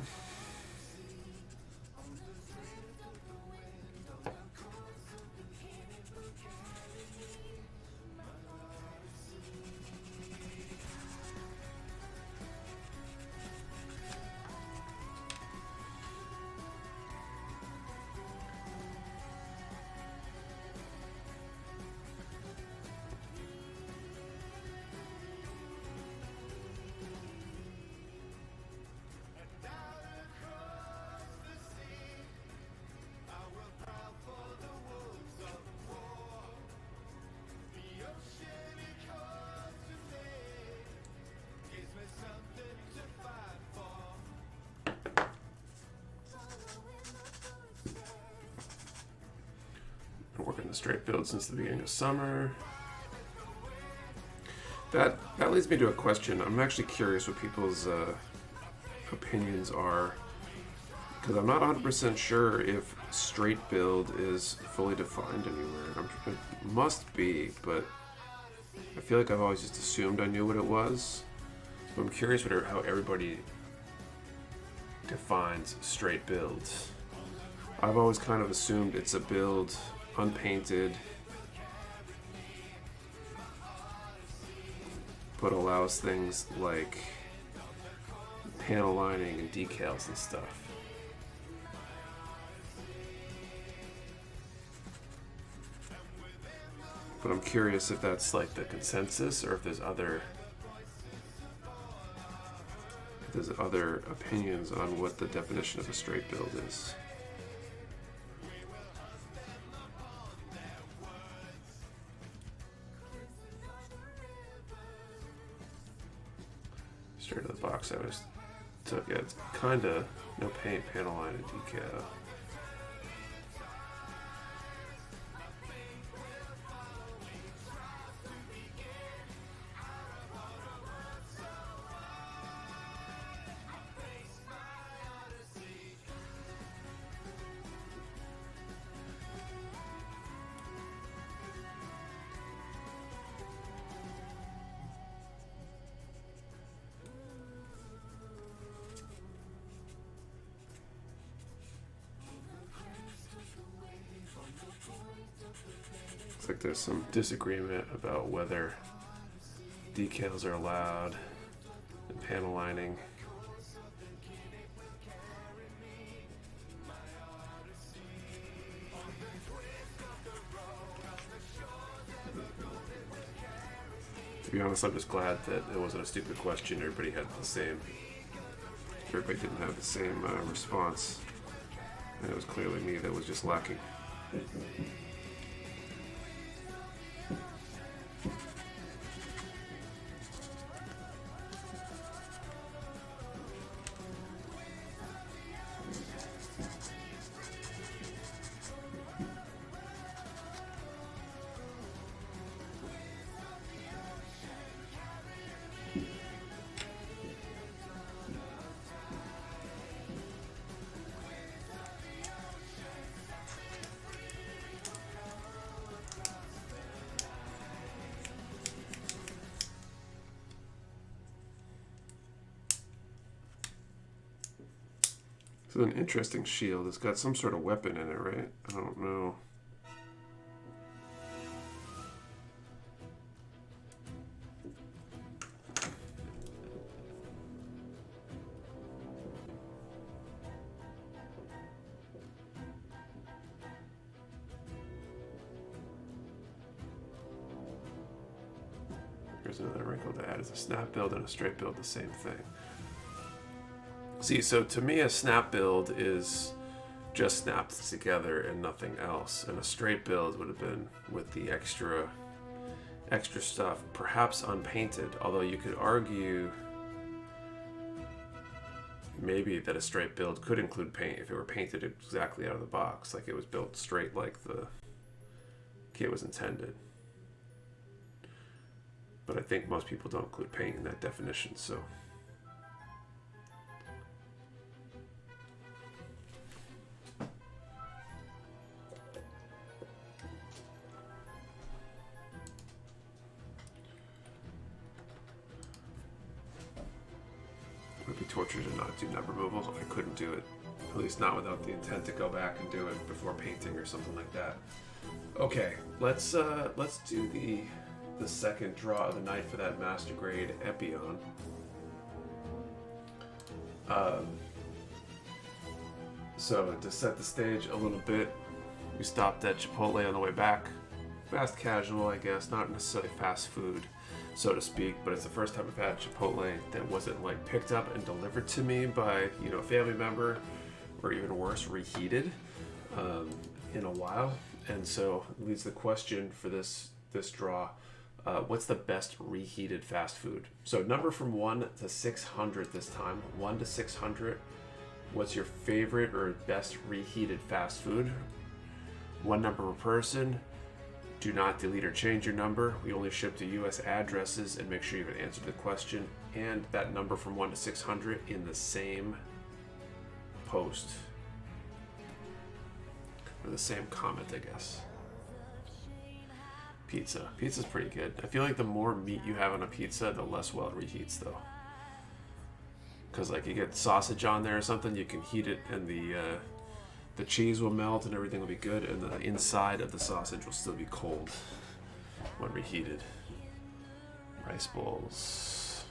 [SPEAKER 1] straight build since the beginning of summer. That leads me to a question. I'm actually curious what people's opinions are, because I'm not 100% sure if straight build is fully defined anywhere. It must be, but I feel like I've always just assumed I knew what it was. So I'm curious how everybody defines straight build. I've always kind of assumed it's a build, unpainted, but allows things like panel lining and decals and stuff. But I'm curious if that's like the consensus or if there's other opinions on what the definition of a straight build is. Straight to the box I was took. Yeah, it's kind of no paint, panel line, and decal. Like there's some disagreement about whether decals are allowed and panel lining. To be honest, I'm just glad that it wasn't a stupid question. Everybody didn't have the same response, and it was clearly me that was just lacking. It's an interesting shield. It's got some sort of weapon in it, right? I don't know. Here's another wrinkle to add. Is a snap build and a straight build the same thing? See, so to me, a snap build is just snapped together and nothing else, and a straight build would have been with the extra stuff, perhaps unpainted. Although you could argue maybe that a straight build could include paint if it were painted exactly out of the box, like it was built straight like the kit was intended. But I think most people don't include paint in that definition, so. It would be torture to not do nub removal. I couldn't do it, at least not without the intent to go back and do it before painting or something like that. Okay, let's do the second draw of the night for that master grade Epyon. So to set the stage a little bit, we stopped at Chipotle on the way back. Fast casual, I guess, not necessarily fast food, so to speak, but it's the first time I've had Chipotle that wasn't like picked up and delivered to me by, you know, a family member, or even worse, reheated in a while. And so it leads the question for this draw. What's the best reheated fast food? So number from 1 to 600 this time. 1 to 600. What's your favorite or best reheated fast food? One number per person. Do not delete or change your number. We only ship to U.S. addresses, and make sure you have answered the question and that number from 1 to 600 in the same post. Or the same comment, I guess. Pizza. Pizza's pretty good. I feel like the more meat you have on a pizza, the less well it reheats, though. Because like you get sausage on there or something, you can heat it and the cheese will melt and everything will be good, and the inside of the sausage will still be cold when reheated. Rice bowls.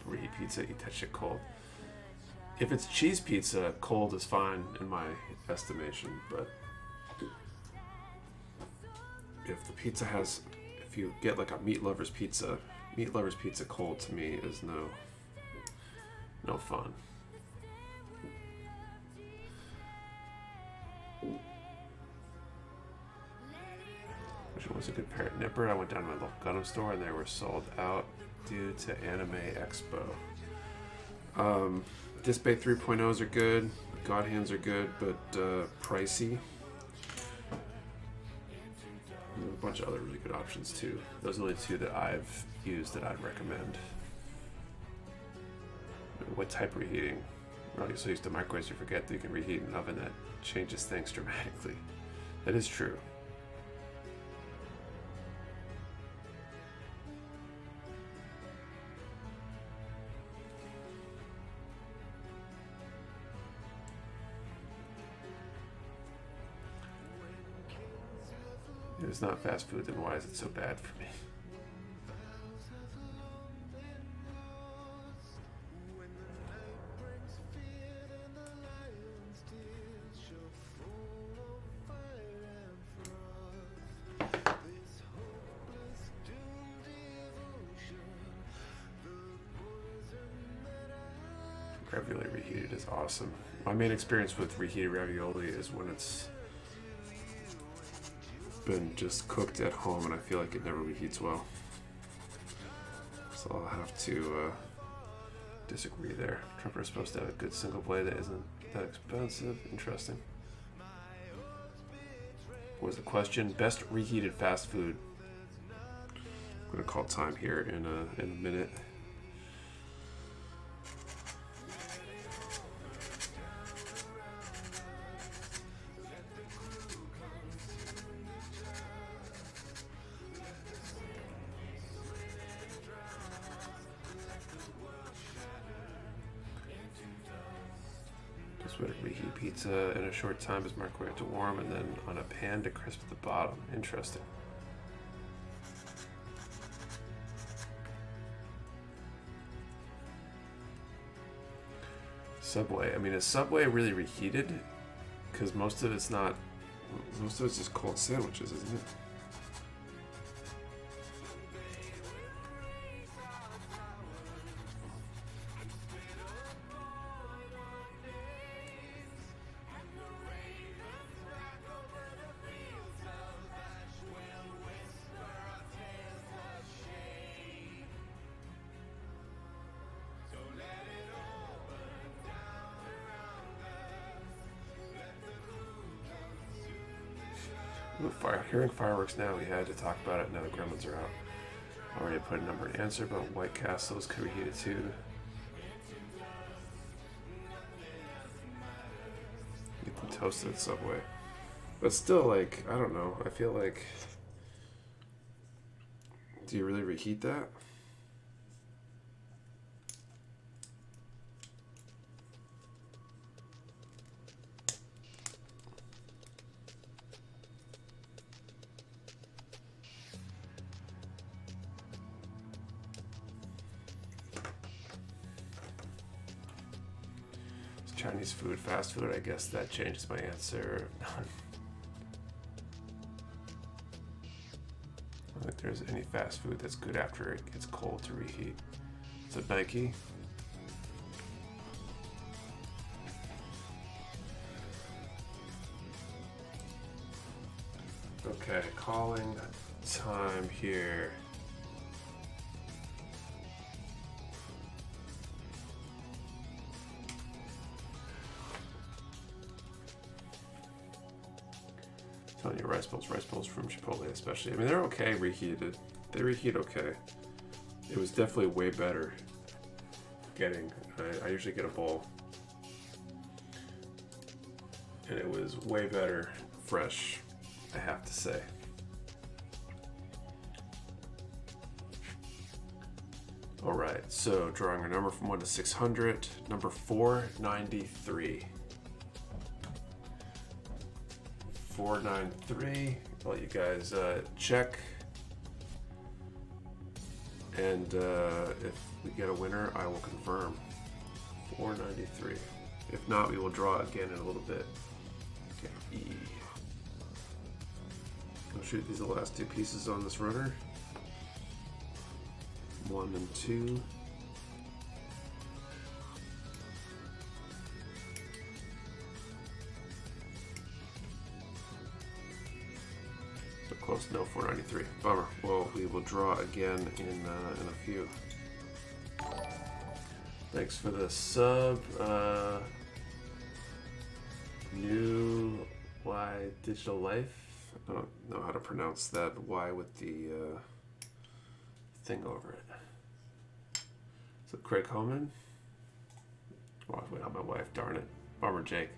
[SPEAKER 1] Reheat pizza, eat that shit cold. If it's cheese pizza, cold is fine in my estimation, but if the pizza has, if you get like a meat lover's pizza cold to me is no fun. Which one was a good pair of nipper? I went down to my local Gundam store and they were sold out due to Anime Expo. Disc Bay 3.0s are good, God Hands are good, but pricey. There's a bunch of other really good options too. Those are the only two that I've used that I'd recommend. What type of reheating? Well, you're so used to microwaves you forget that you can reheat an oven that changes things dramatically. That is true. If it's not fast food, then why is it so bad for me? Ravioli reheated is awesome. My main experience with reheated ravioli is when it's been just cooked at home and I feel like it never reheats well. So I'll have to disagree there. Trumper is supposed to have a good single blade that isn't that expensive. Interesting. What was the question? Best reheated fast food. I'm gonna call time here in a minute. Reheat pizza in a short time is microwave to warm and then on a pan to crisp the bottom. Interesting. Subway. I mean, is Subway really reheated? Because most of it's just cold sandwiches, isn't it? Hearing fireworks now, we had to talk about it. Now the gremlins are out. Already put a number and answer, but White Castles could reheat it too. Get them toasted at Subway. But still, like, I don't know. I feel like, do you really reheat that? Chinese food, fast food, I guess that changes my answer. I don't think there's any fast food that's good after it gets cold to reheat. Is it Nike? Okay, calling time here. rice bowls from Chipotle especially. I mean, they're okay reheated. They reheat okay. It was definitely way better getting, I usually get a bowl. And it was way better fresh, I have to say. All right, so drawing a number from 1 to 600, number 493. 493, I'll let you guys check. And if we get a winner, I will confirm. 493. If not, we will draw again in a little bit. Okay, E. I'll shoot these are the last two pieces on this runner. 1 and 2. So close, no 493. Bummer. Well, we will draw again in a few. Thanks for the sub. New Y Digital Life. I don't know how to pronounce that Y with the thing over it. So Craig Holman. Oh, I was waiting on my wife, darn it. Farmer Jake.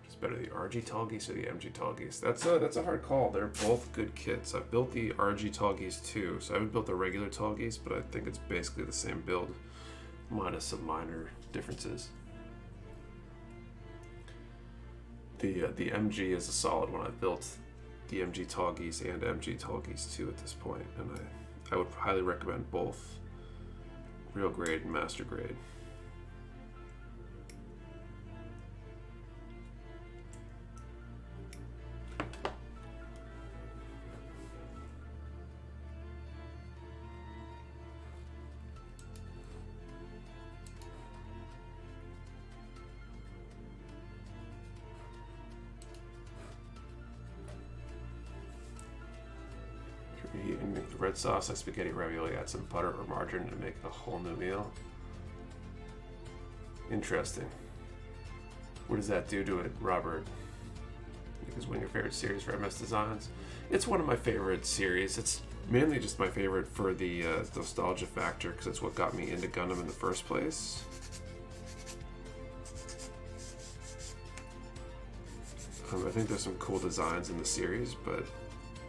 [SPEAKER 1] Just better the RG Tallgeese or the MG Tallgeese. That's a hard call. They're both good kits. I've built the RG Tallgeese too, so I haven't built the regular Tallgeese, but I think it's basically the same build, minus some minor differences. The MG is a solid one. I've built the MG Tallgeese and MG Tallgeese 2 at this point, and I would highly recommend both real grade and master grade. You can make the red sauce like spaghetti ravioli, add some butter or margarine to make it a whole new meal. Interesting. What does that do to it, Robert? Because one of your favorite series for MS Designs? It's one of my favorite series. It's mainly just my favorite for the nostalgia factor, because it's what got me into Gundam in the first place. I think there's some cool designs in the series, but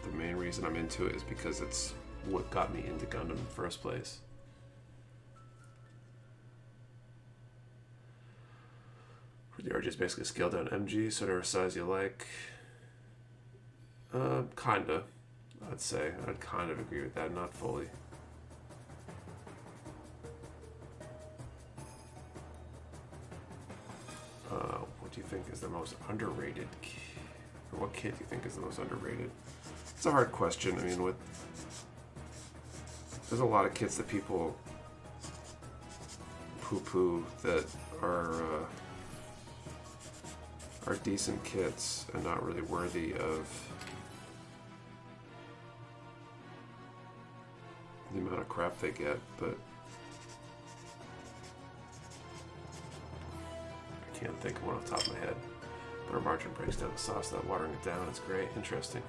[SPEAKER 1] the main reason I'm into it is because it's what got me into Gundam in the first place. The RG is basically a scaled down MG, so whatever size you like. Kinda, I'd say. I'd kind of agree with that, not fully. What do you think is the most underrated or what kit do you think is the most underrated? It's a hard question. I mean, there's a lot of kits that people poo-poo that are decent kits and not really worthy of the amount of crap they get, but I can't think of one off the top of my head. Butter margarine breaks down the sauce without watering it down. It's great. Interesting.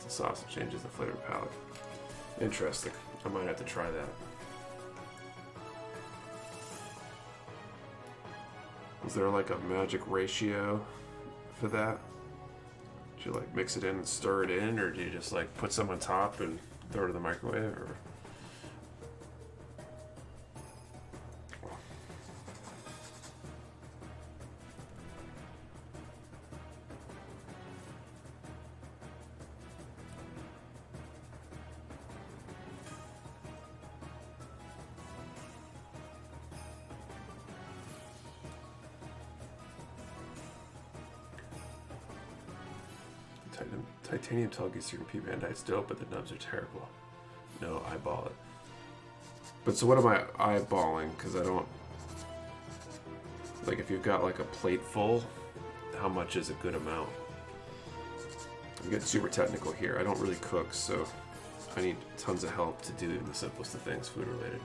[SPEAKER 1] The sauce changes the flavor palette. Interesting. I might have to try that. Is there like a magic ratio for that? Do you like mix it in and stir it in, or do you just like put some on top and throw it in the microwave? Or Titanium Tallgeese you repeat Bandite's dope, but the nubs are terrible. No, eyeball it. But so what am I eyeballing? Because I don't... Like, if you've got like a plate full, how much is a good amount? I'm getting super technical here. I don't really cook, so I need tons of help to do the simplest of things, food related.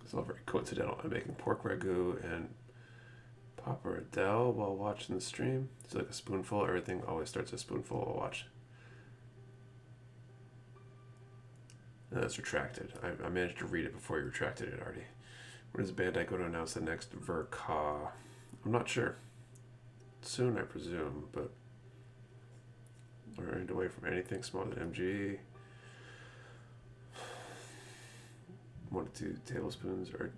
[SPEAKER 1] It's all very coincidental. I'm making pork ragu and pappardelle while watching the stream. It's like a spoonful. Everything always starts a spoonful while watching. And that's retracted. I managed to read it before you retracted it, Artie. When is Bandai going to announce the next Verka? I'm not sure. Soon, I presume, but learned away from anything smaller than MG. 1 to 2 tablespoons, or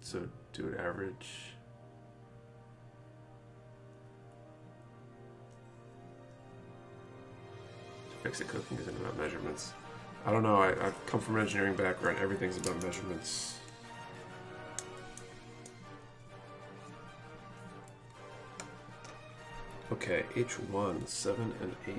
[SPEAKER 1] so do it average. Fix it cooking isn't about measurements. I don't know, I've come from an engineering background. Everything's about measurements. Okay, H1, 7 and 8.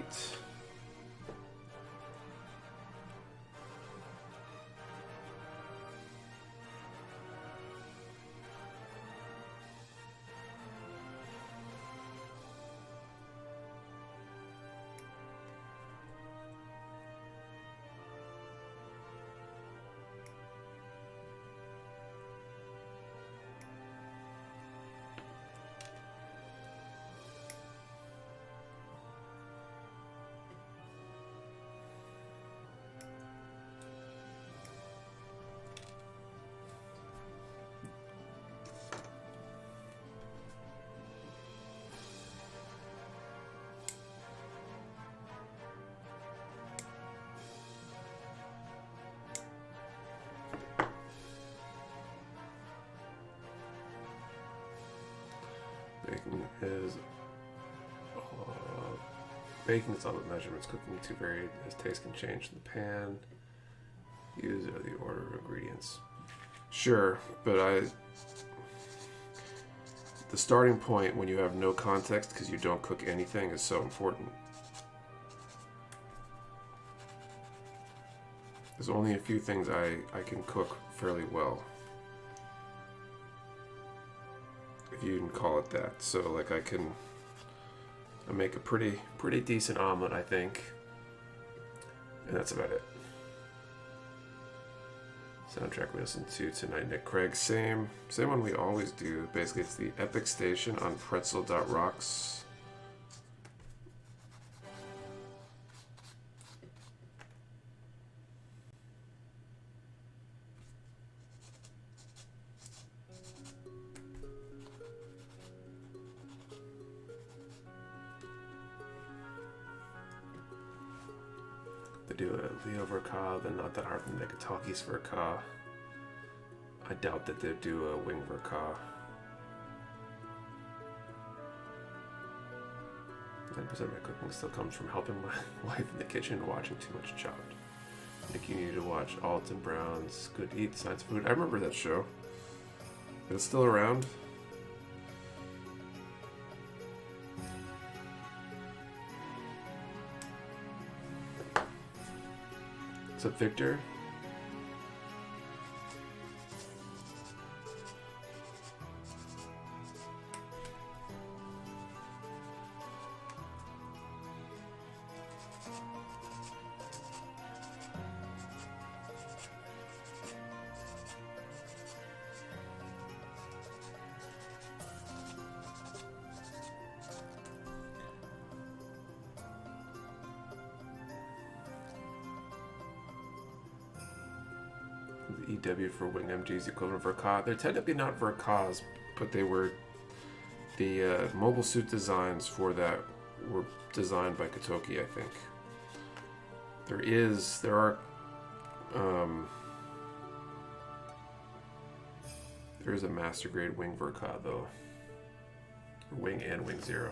[SPEAKER 1] Baking is all about measurements. Cooking too varied as taste can change in the pan. Use the order of ingredients. Sure, but the starting point when you have no context because you don't cook anything is so important. There's only a few things I can cook fairly well, if you can call it that. So like I make a pretty decent omelet, I think, and that's about it. Soundtrack we listen to tonight, Nick Craig, same one we always do. Basically, it's the Epic Station on Pretzel.rocks. Do a Leo Verka, then not that hard to make a Talkies Verka. I doubt that they'd do a Wing Verka. 9% of my cooking still comes from helping my wife in the kitchen and watching too much Chopped. I think you need to watch Alton Brown's Good to Eat Science Food. I remember that show. It's still around. What's up, Victor? EW for Wing MG's equivalent of Verka. They're technically not Verkas, but they were the mobile suit designs for that were designed by Kotoki, I think. There is a master grade Wing Verka though. Wing and Wing Zero.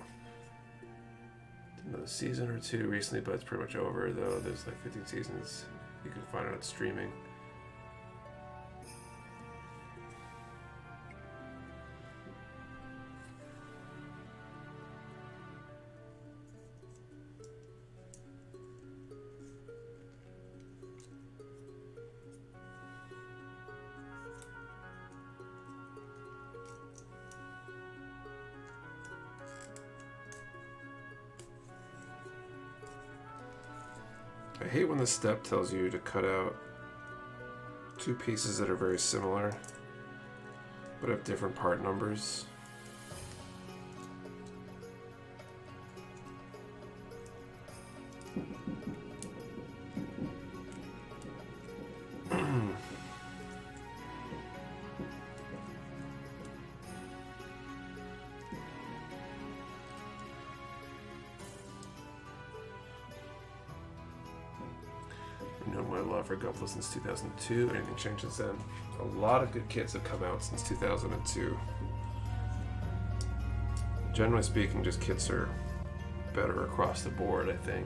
[SPEAKER 1] Another season or two recently, but it's pretty much over though. There's like 15 seasons. You can find it on streaming. I hate when the step tells you to cut out Two pieces that are very similar, but have different part numbers. My love for Gunpla since 2002. Anything changed since then? A lot of good kits have come out since 2002. Generally speaking, just kits are better across the board, I think.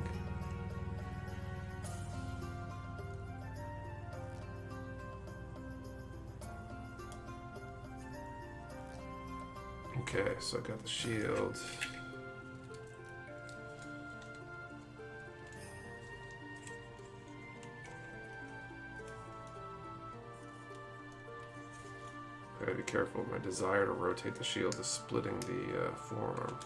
[SPEAKER 1] Okay, so I got the shield. I gotta be careful. My desire to rotate the shield is splitting the forearm.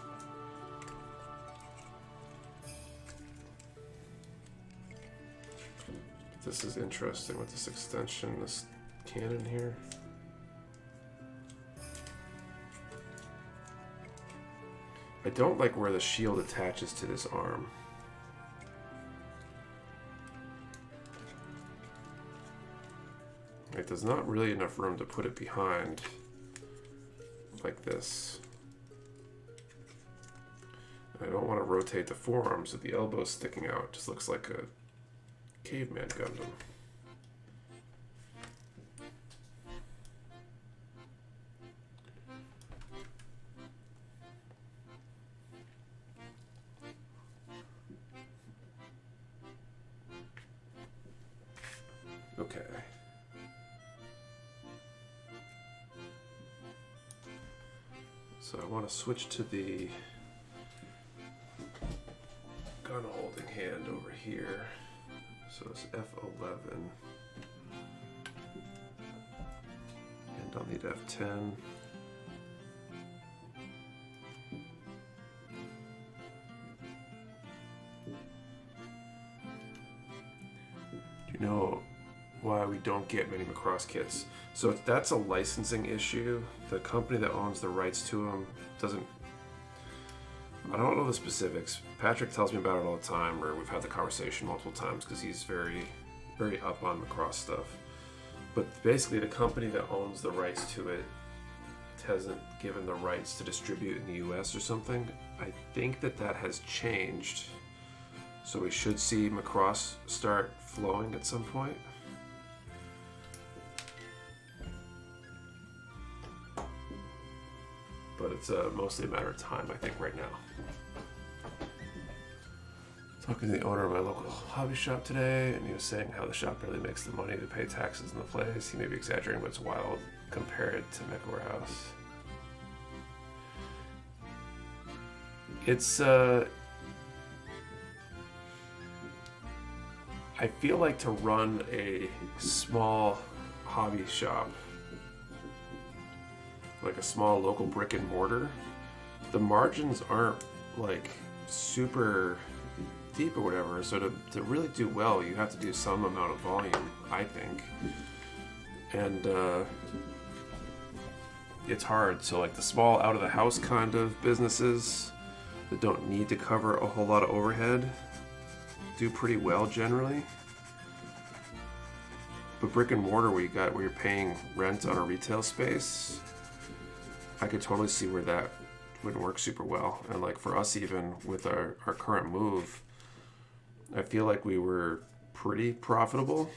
[SPEAKER 1] This is interesting with this extension, this cannon here. I don't like where the shield attaches to this arm. Like, there's not really enough room to put it behind like this. I don't want to rotate the forearms with the elbows sticking out. It just looks like a caveman Gundam. Okay. So I want to switch to the gun holding hand over here. So it's F11. And I'll need F10. Do you know why we don't get many Macross kits? So that's a licensing issue. The company that owns the rights to them doesn't... I don't know the specifics. Patrick tells me about it all the time, or we've had the conversation multiple times because he's very, very up on Macross stuff. But basically the company that owns the rights to it hasn't given the rights to distribute in the US or something. I think that has changed. So we should see Macross start flowing at some point. But it's mostly a matter of time, I think, right now. Talking to the owner of my local hobby shop today, and he was saying how the shop barely makes the money to pay taxes in the place. He may be exaggerating, but it's wild compared to Mecha Warehouse. It's, I feel like to run a small hobby shop, like a small local brick and mortar, the margins aren't like super deep or whatever. So to really do well, you have to do some amount of volume, I think. And it's hard. So like the small out of the house kind of businesses that don't need to cover a whole lot of overhead do pretty well generally. But brick and mortar where you're paying rent on a retail space, I could totally see where that would work super well. And like for us, even with our current move, I feel like we were pretty profitable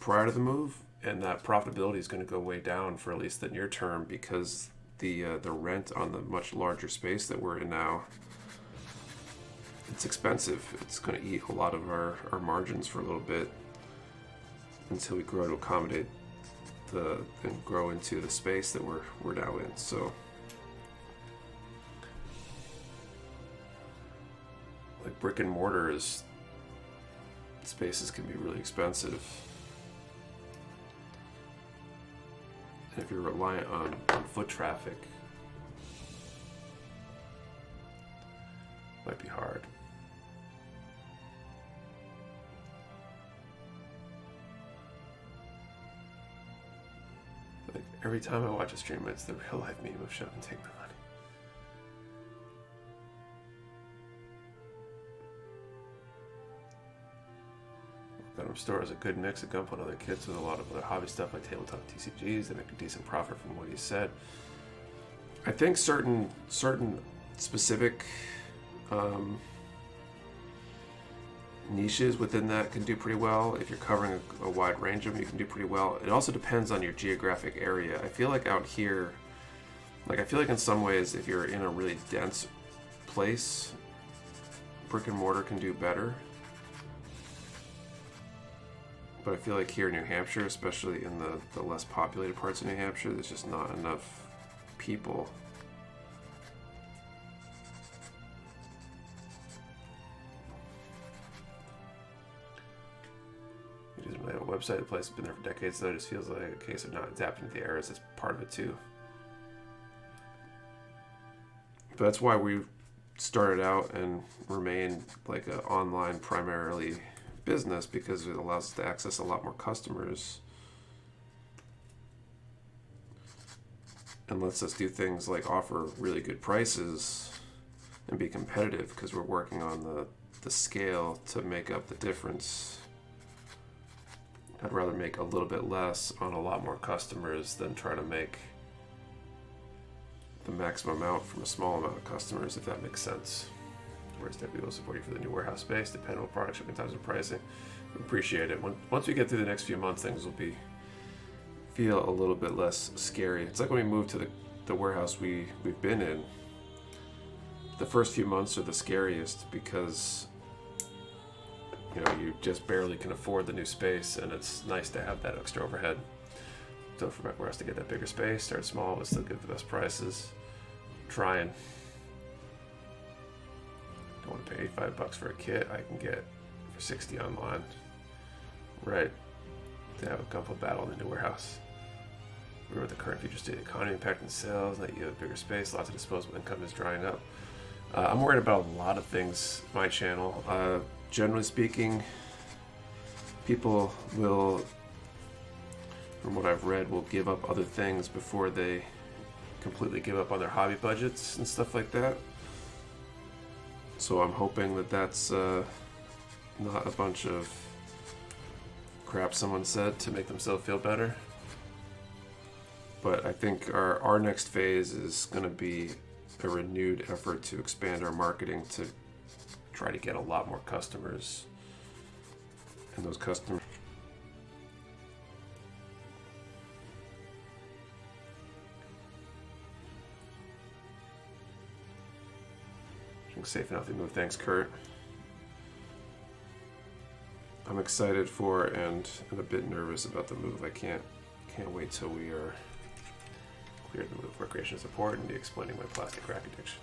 [SPEAKER 1] prior to the move, and that profitability is going to go way down for at least the near term because the rent on the much larger space that we're in now, it's expensive. It's going to eat a lot of our margins for a little bit until we grow to accommodate and grow into the space that we're now in. So like brick and mortar spaces can be really expensive, and if you're reliant on foot traffic, it might be hard. Every time I watch a stream, it's the real life meme of shut and take my money. Gunham Store is a good mix of Gunpla and other kits with a lot of other hobby stuff like tabletop TCGs. They make a decent profit from what he said. I think certain specific niches within that can do pretty well. If you're covering a wide range of them, you can do pretty well. It also depends on your geographic area. I feel like out here, I feel like in some ways, if you're in a really dense place, brick and mortar can do better. But I feel like here in New Hampshire, especially in the less populated parts of New Hampshire, there's just not enough people. It doesn't really have a website. The place has been there for decades, so it just feels like a case of not adapting to the eras. That's part of it too. But that's why we started out and remain like an online primarily business, because it allows us to access a lot more customers and lets us do things like offer really good prices and be competitive, because we're working on the scale to make up the difference. I'd rather make a little bit less on a lot more customers than try to make the maximum amount from a small amount of customers, if that makes sense. Whereas definitely will support you for the new warehouse space, dependable product shipping times and pricing. We appreciate it. Once we get through the next few months, things will feel a little bit less scary. It's like when we moved to the warehouse we've been in. The first few months are the scariest because you just barely can afford the new space, and it's nice to have that extra overhead. So for Mecha Warehouse to get that bigger space, start small, but still give the best prices. Trying. Don't want to pay $85 for a kit. I can get for $60 online. Right. To have a Gunpla battle in the new warehouse. We were at the current future state of the economy impacting sales, that you have bigger space, lots of disposable income is drying up. I'm worried about a lot of things in my channel. Generally speaking, people will, from what I've read, will give up other things before they completely give up on their hobby budgets and stuff like that. So I'm hoping that that's not a bunch of crap someone said to make themselves feel better. But I think our next phase is going to be a renewed effort to expand our marketing to try to get a lot more customers. And those customers... Safe enough to move. Thanks, Kurt. I'm excited for and a bit nervous about the move. I can't wait till we are clear the move. Recreation support and be explaining my plastic rack addiction.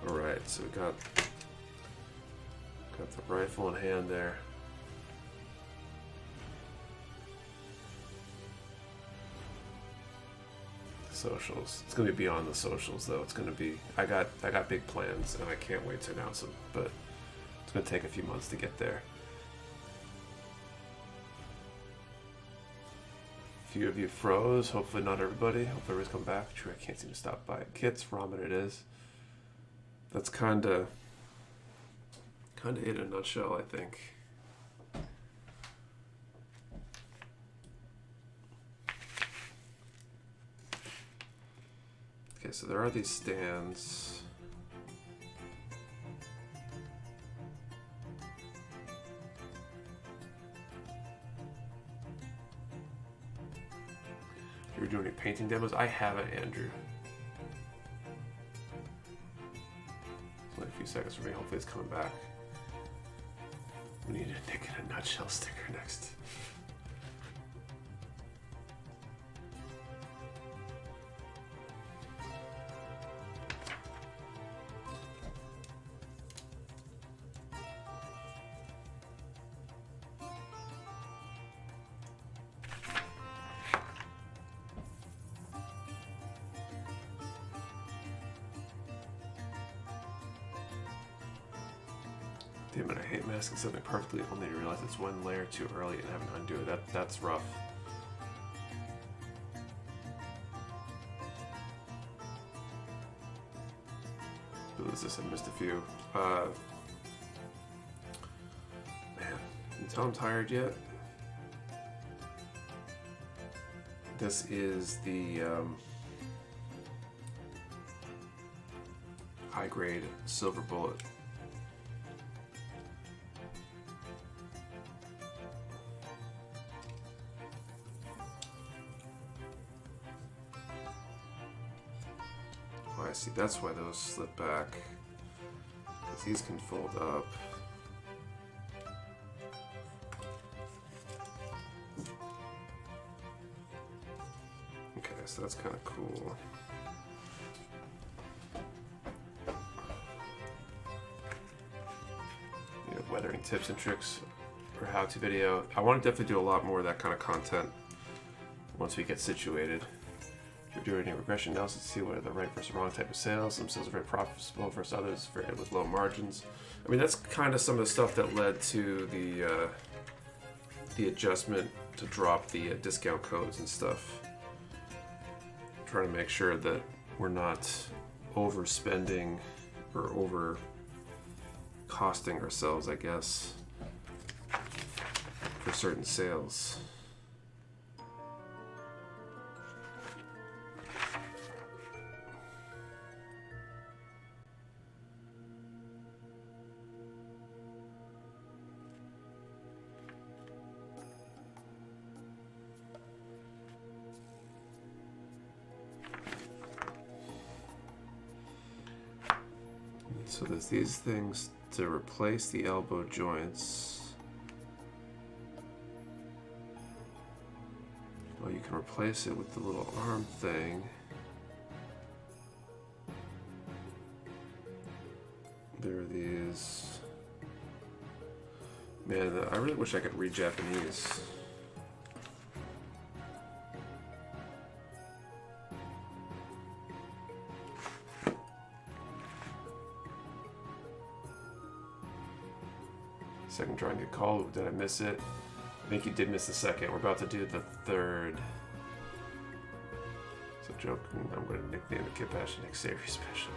[SPEAKER 1] All right, so we got the rifle in hand there. Socials. It's gonna be beyond the socials though. It's gonna be. I got big plans and I can't wait to announce them. But it's gonna take a few months to get there. A few of you froze. Hopefully not everybody. Hopefully everybody's come back. True, I can't seem to stop by. Kits, ramen it is. That's kinda it in a nutshell, I think. Okay, so there are these stands. If you're doing any painting demos, I haven't, Andrew. It's only a few seconds for me. Hopefully it's coming back. We need a Nick in a nutshell sticker next. Damn it, I hate masking something perfectly only to realize it's one layer too early and having to undo it. That's rough. What is this? I missed a few. Man, can you tell I'm tired yet? This is the high-grade silver bullet. Oh, I see. That's why those slip back. Because these can fold up. Okay, so that's kind of cool. Weathering tips and tricks or how-to video. I want to definitely do a lot more of that kind of content once we get situated. If you're doing a regression analysis to see what are the right versus wrong type of sales. Some sales are very profitable versus others with low margins. I mean, that's kind of some of the stuff that led to the adjustment to drop the discount codes and stuff. Trying to make sure that we're not overspending or over costing ourselves, I guess, for certain sales. So there's these things to replace the elbow joints. Well, you can replace it with the little arm thing. There are these. Man, I really wish I could read Japanese. Second trying to call. Did I miss it? I think you did miss the second. We're about to do the third. So joking, I'm going to nickname it Kid Passion Xavier Special.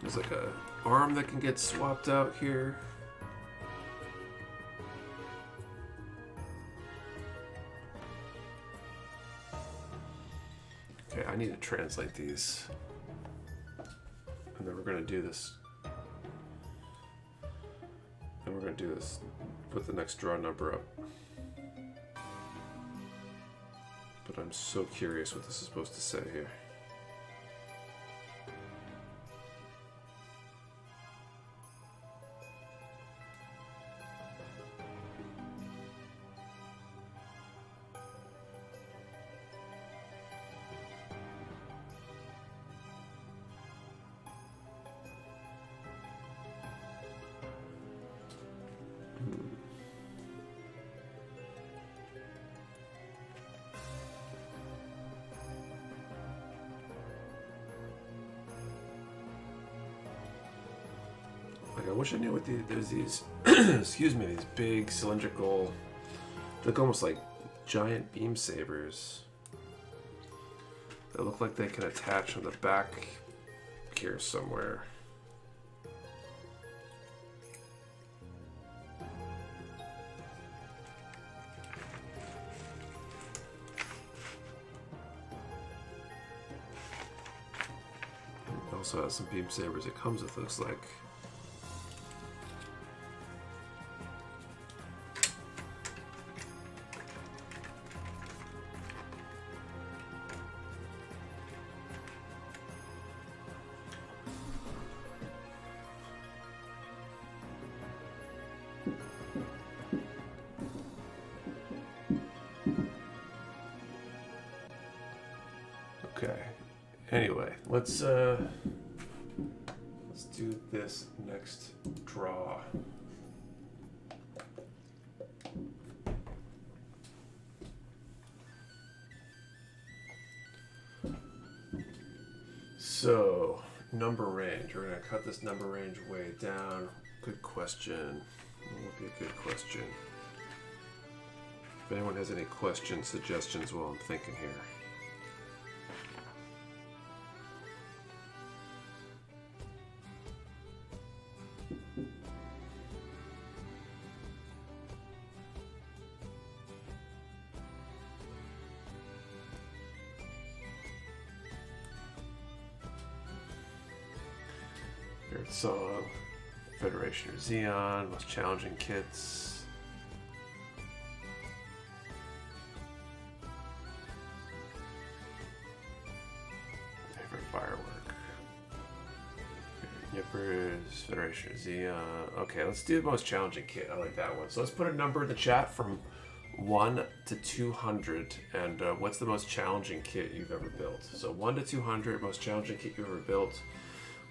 [SPEAKER 1] There's like a arm that can get swapped out here. Okay, I need to translate these. And then we're going to do this. And we're going to do this. Put the next draw number up. But I'm so curious what this is supposed to say here. Like, I wish I knew what there's these, excuse me, these big cylindrical, look almost like giant beam sabers that look like they can attach on the back here somewhere. It also has some beam sabers it comes with, looks like. Okay. Anyway, let's do this next draw. So, number range. We're going to cut this number range way down. Good question. What would be a good question? If anyone has any questions, suggestions while I'm thinking here. Favorite song, Federation or Xeon, most challenging kits. Favorite firework. Favorite Yippers, Federation or Xeon. Okay, let's do the most challenging kit. I like that one. So let's put a number in the chat from 1 to 200, and what's the most challenging kit you've ever built? So 1 to 200, most challenging kit you've ever built.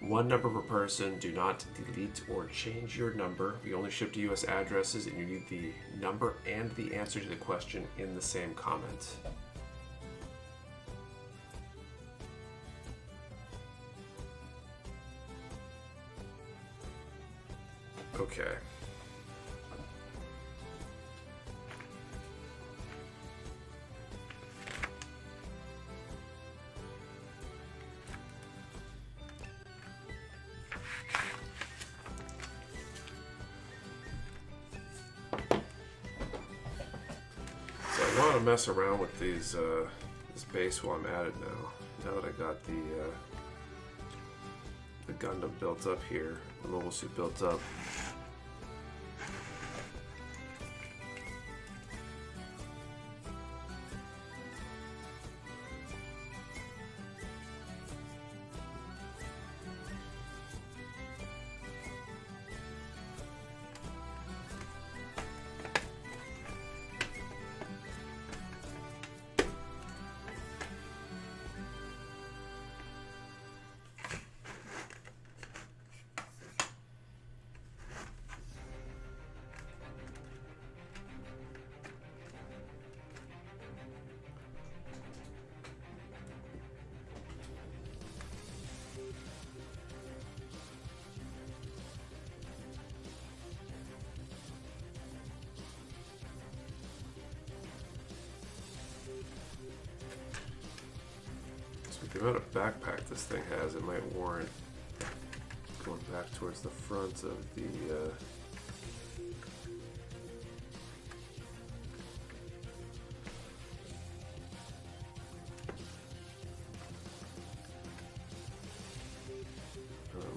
[SPEAKER 1] One number per person. Do not delete or change your number. We only ship to US addresses, and you need the number and the answer to the question in the same comment. Okay. I want to mess around with these this base while I'm at it now. Now that I got the Gundam built up here, the mobile suit built up. The amount of backpack this thing has, it might warrant going back towards the front of the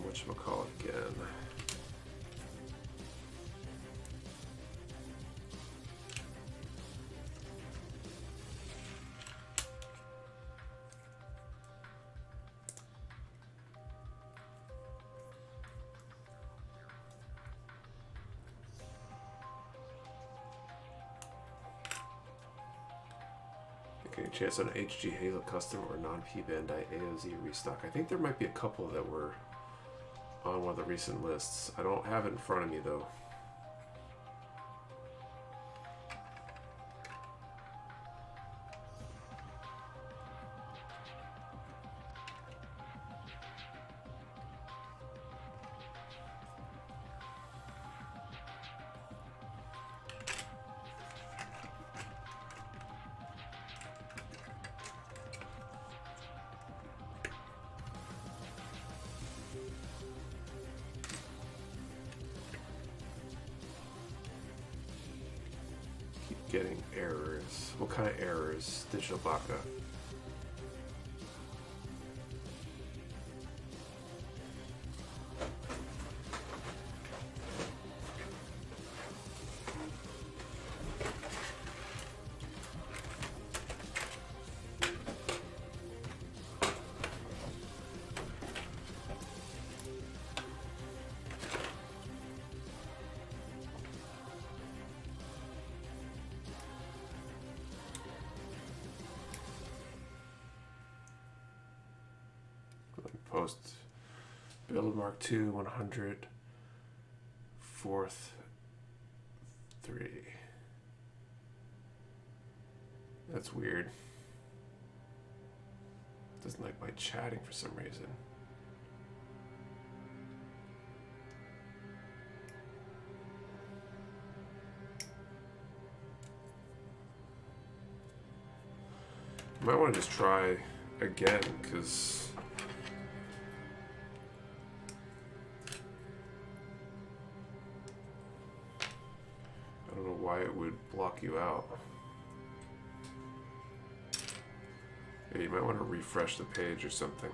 [SPEAKER 1] whatchamacallit again. Any chance on HG Halo Custom or non-P Bandai AOZ restock? I think there might be a couple that were on one of the recent lists. I don't have it in front of me though. Getting errors. What kind of errors? Digital Baka. Post build Mark II 100 4th 3. That's weird. doesn't like my chatting for some reason. You might want to just try again, because I don't know why it would block you out. Yeah, you might want to refresh the page or something.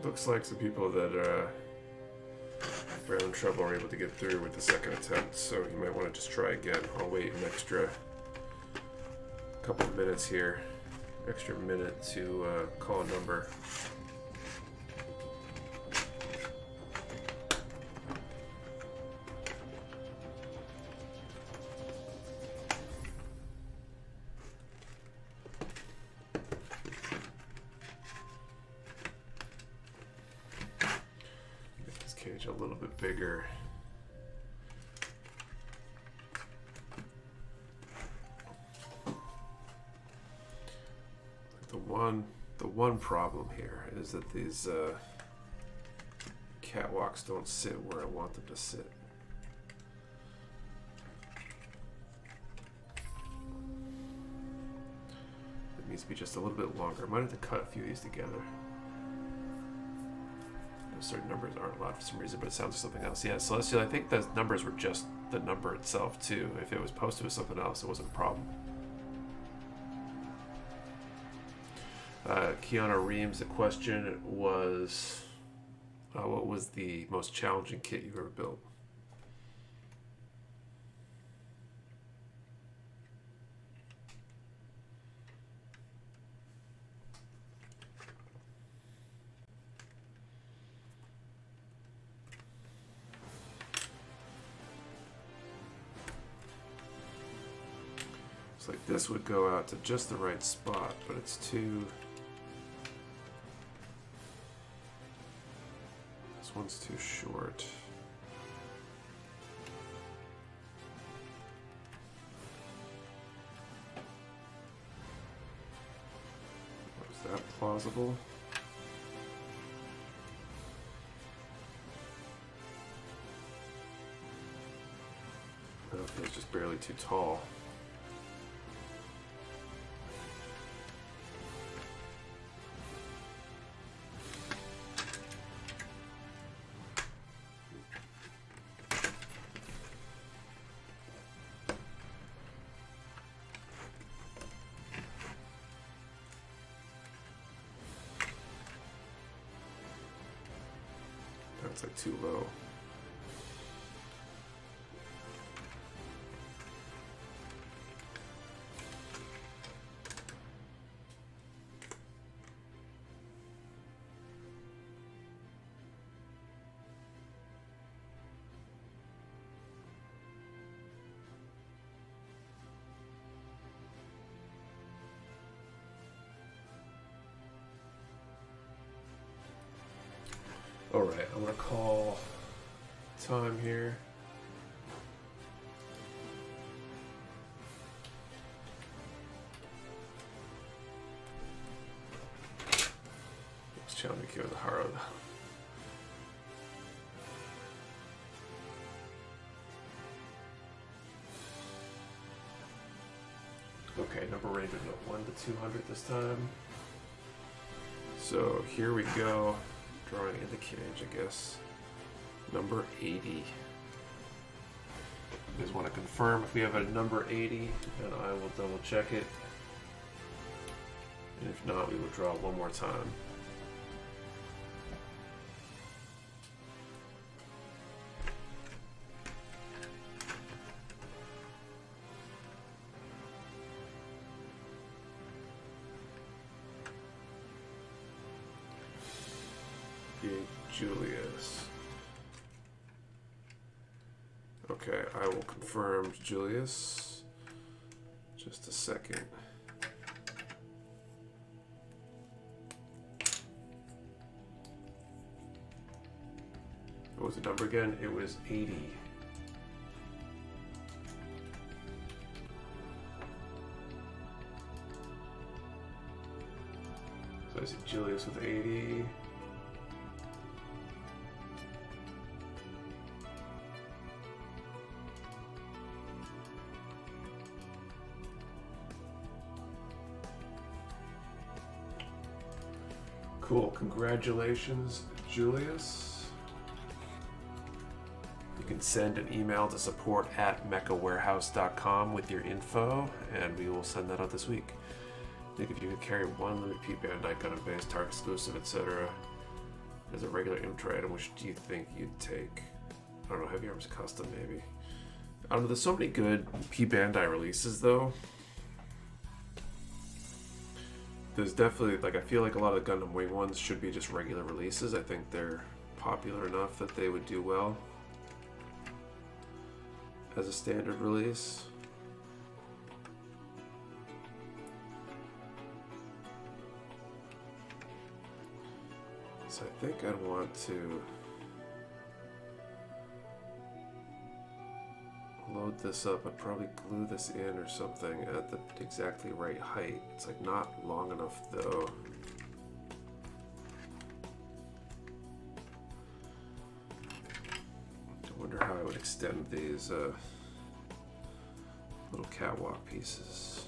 [SPEAKER 1] Looks like some people that were having trouble are able to get through with the second attempt, so you might want to just try again. I'll wait an extra couple of minutes here, extra minute to call a number. A little bit bigger. The one problem here is that these catwalks don't sit where I want them to sit. It needs to be just a little bit longer. I might have to cut a few of these together. Certain numbers aren't allowed for some reason, but it sounds like something else. Yeah, Celestial, I think the numbers were just the number itself too. If it was posted with something else, it wasn't a problem. Kiana Reams, the question was, what was the most challenging kit you've ever built? Like this would go out to just the right spot, but it's too... This one's too short. Was that plausible? No, it feels just barely too tall. That's like too low. All right, I'm gonna call time here. Let's challenge me with the Haro. Okay, number range of 1 to 200 this time. So here we go. Drawing in the cage, I guess. Number 80. You guys want to confirm if we have a number 80, and I will double check it. And if not, we will draw one more time. Julius. Okay, I will confirm Julius. Just a second. What was the number again? It was 80. So I see Julius with 80. Cool. Congratulations, Julius. You can send an email to support@mechawarehouse.com with your info, and we will send that out this week. Nick, if you could carry one repeat Bandai gun and base, target exclusive, etc., as a regular inventory item, which do you think you'd take? I don't know, Heavy Arms Custom, maybe. I don't know, there's so many good P Bandai releases, though. There's definitely, like, I feel like a lot of the Gundam Wing ones should be just regular releases. I think they're popular enough that they would do well as a standard release. So I think I'd want to load this up. I'd probably glue this in or something at the exactly right height. It's like not long enough though. I wonder how I would extend these little catwalk pieces.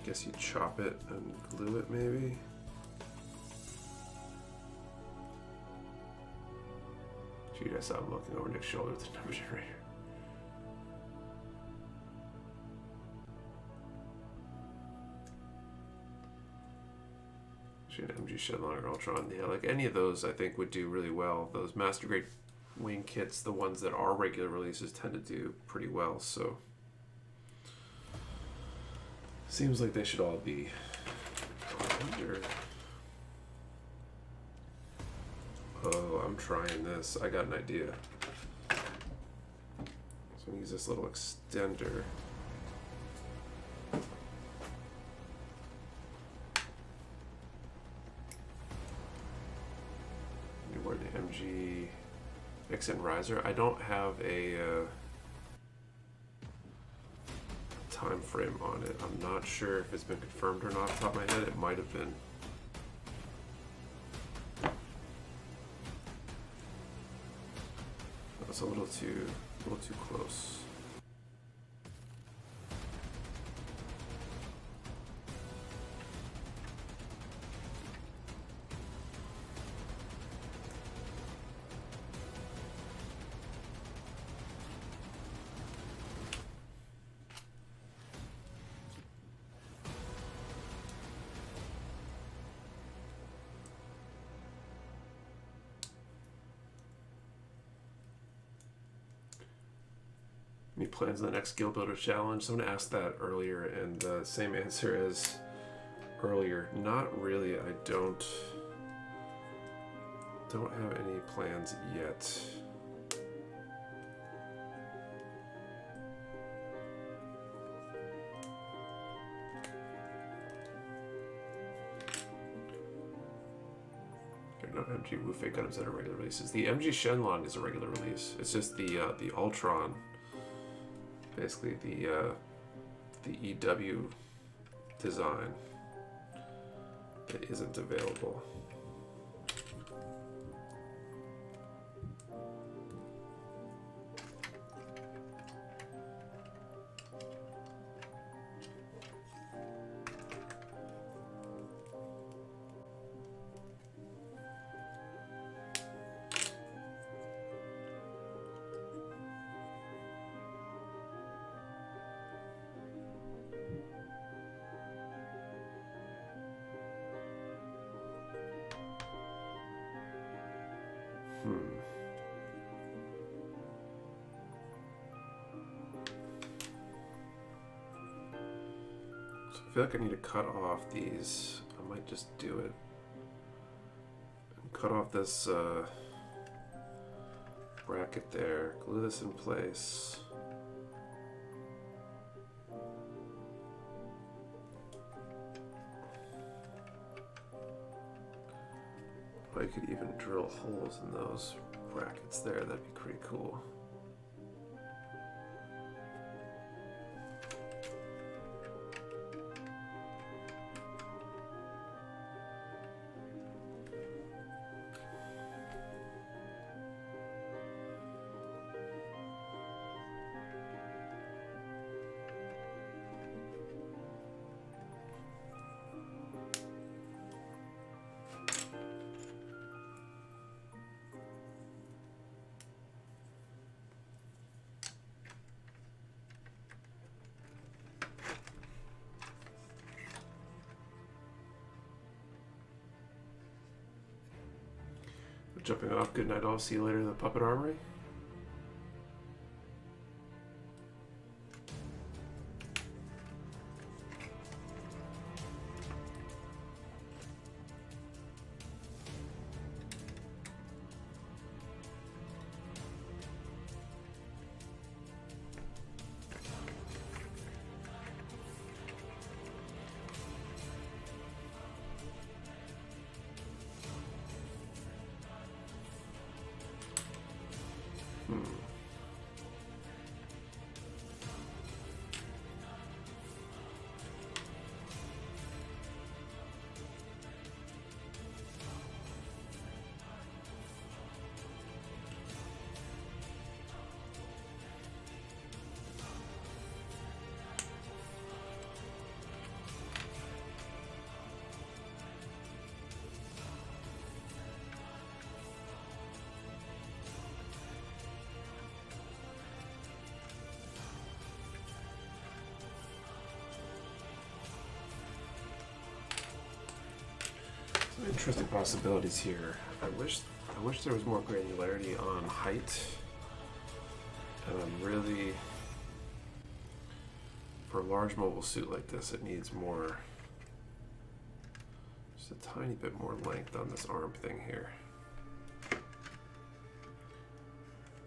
[SPEAKER 1] Guess you chop it and glue it maybe. Gee, I saw him looking over Nick's shoulder with the number generator. Actually, an MG Shenlong or Ultron. Yeah, like any of those I think would do really well. Those Master Grade Wing kits, the ones that are regular releases, tend to do pretty well, so. Seems like they should all be. Oh, I'm trying this. I got an idea. So I'm gonna use this little extender. Wear the MG XN riser. I don't have a time frame on it. I'm not sure if it's been confirmed or not off the top of my head. It might have been. That's a little too close. Any plans on the next Skill Builder Challenge? Someone asked that earlier, and same answer as earlier. Not really. I don't have any plans yet. There are no MG Wu-Fei Gundams that are regular releases. The MG Shenlong is a regular release. It's just the Ultron. Basically the EW design that isn't available. feel like I need to cut off these. I might just do it. Cut off this bracket there. Glue this in place. I could even drill holes in those brackets there. That'd be pretty cool. Jumping off, good night all, see you later in the Puppet Armory. Some interesting possibilities here. I wish there was more granularity on height. And I'm really, for a large mobile suit like this, it needs more, just a tiny bit more length on this arm thing here.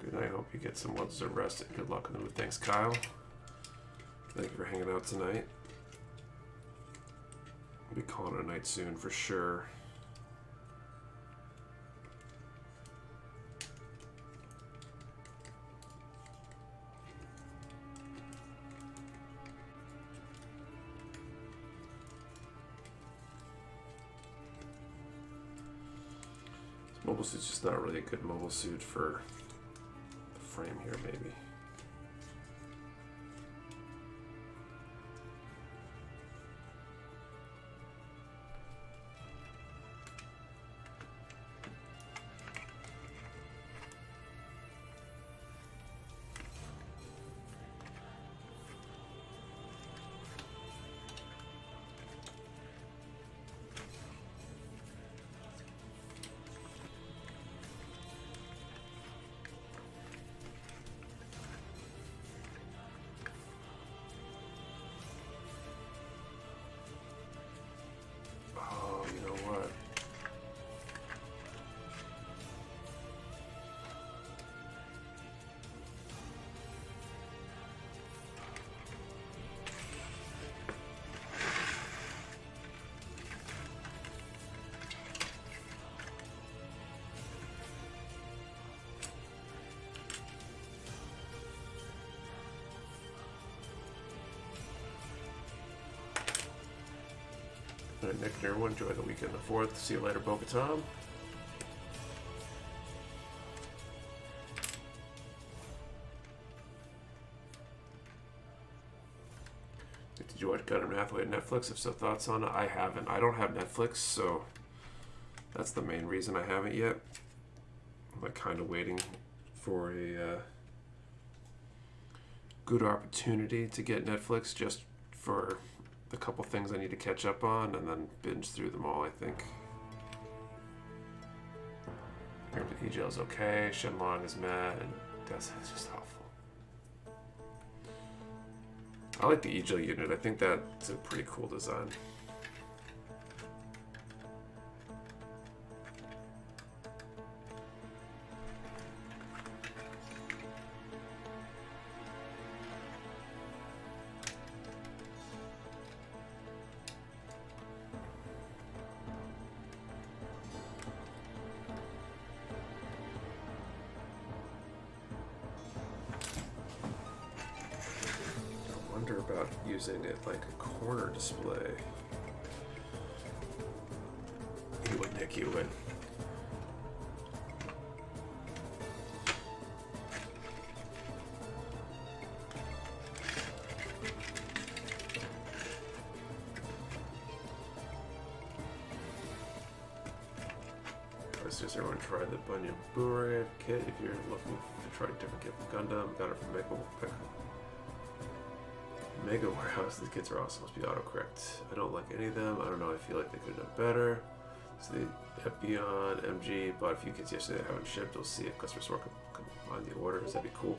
[SPEAKER 1] Good night, I hope you get some well-deserved rest and good luck on the move. Thanks, Kyle. Thank you for hanging out tonight. I'll be calling it a night soon for sure. This mobile suit's just not really a good mobile suit for the frame here, maybe. All right, Nick and everyone, enjoy the weekend the 4th. See you later, Bo-Katan. Did you watch Gunner Hathaway on Netflix? If so, thoughts on it? I haven't. I don't have Netflix, so that's the main reason I haven't yet. I'm like kind of waiting for a good opportunity to get Netflix just for the couple things I need to catch up on and then binge through them all, I think. EJL's okay, Shenlong is mad, and that's just awful. I like the EGL unit. I think that's a pretty cool design. About using it like a corner display. You would, Nick, you would. Let's just everyone try the Bunyan Boomerang kit if you're looking to try a different kit from Gundam. Got it from Mega Warehouse. These kits are awesome. Must be autocorrect. I don't like any of them. I don't know. I feel like they could have done better. So the Epyon, MG, bought a few kits yesterday that haven't shipped. We'll see if customer support can find the orders. That'd be cool.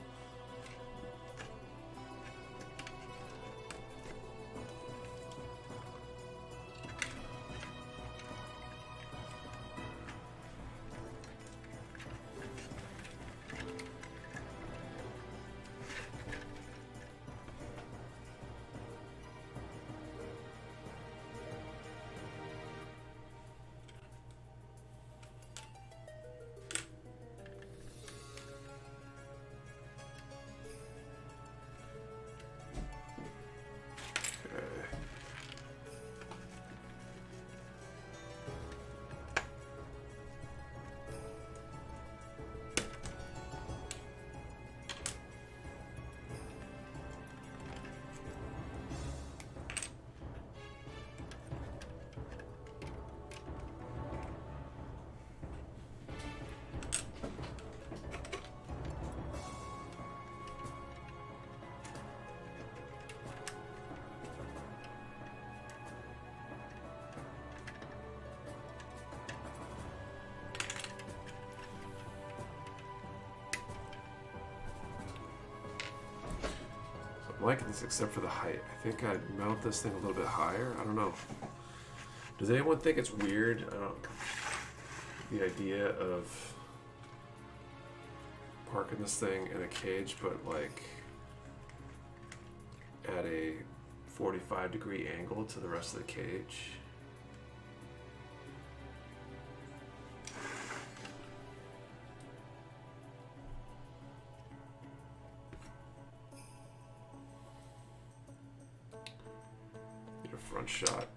[SPEAKER 1] I'm liking this except for the height. I think I'd mount this thing a little bit higher. I don't know. Does anyone think it's weird? I don't. The idea of parking this thing in a cage, but like at a 45-degree angle to the rest of the cage. Need a front shot.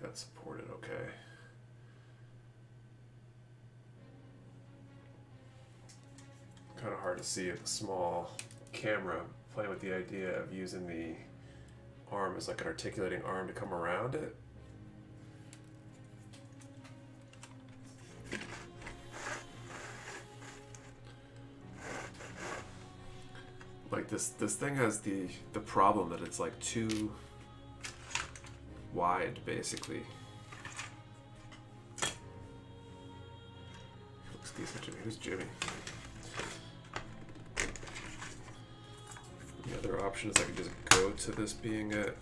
[SPEAKER 1] That's supported, okay. Kind of hard to see with a small camera. Playing with the idea of using the arm as like an articulating arm to come around it. Like this thing has the problem that it's like too wide, basically. Looks decent, Jimmy. Who's Jimmy? The other option is I could just go to this being at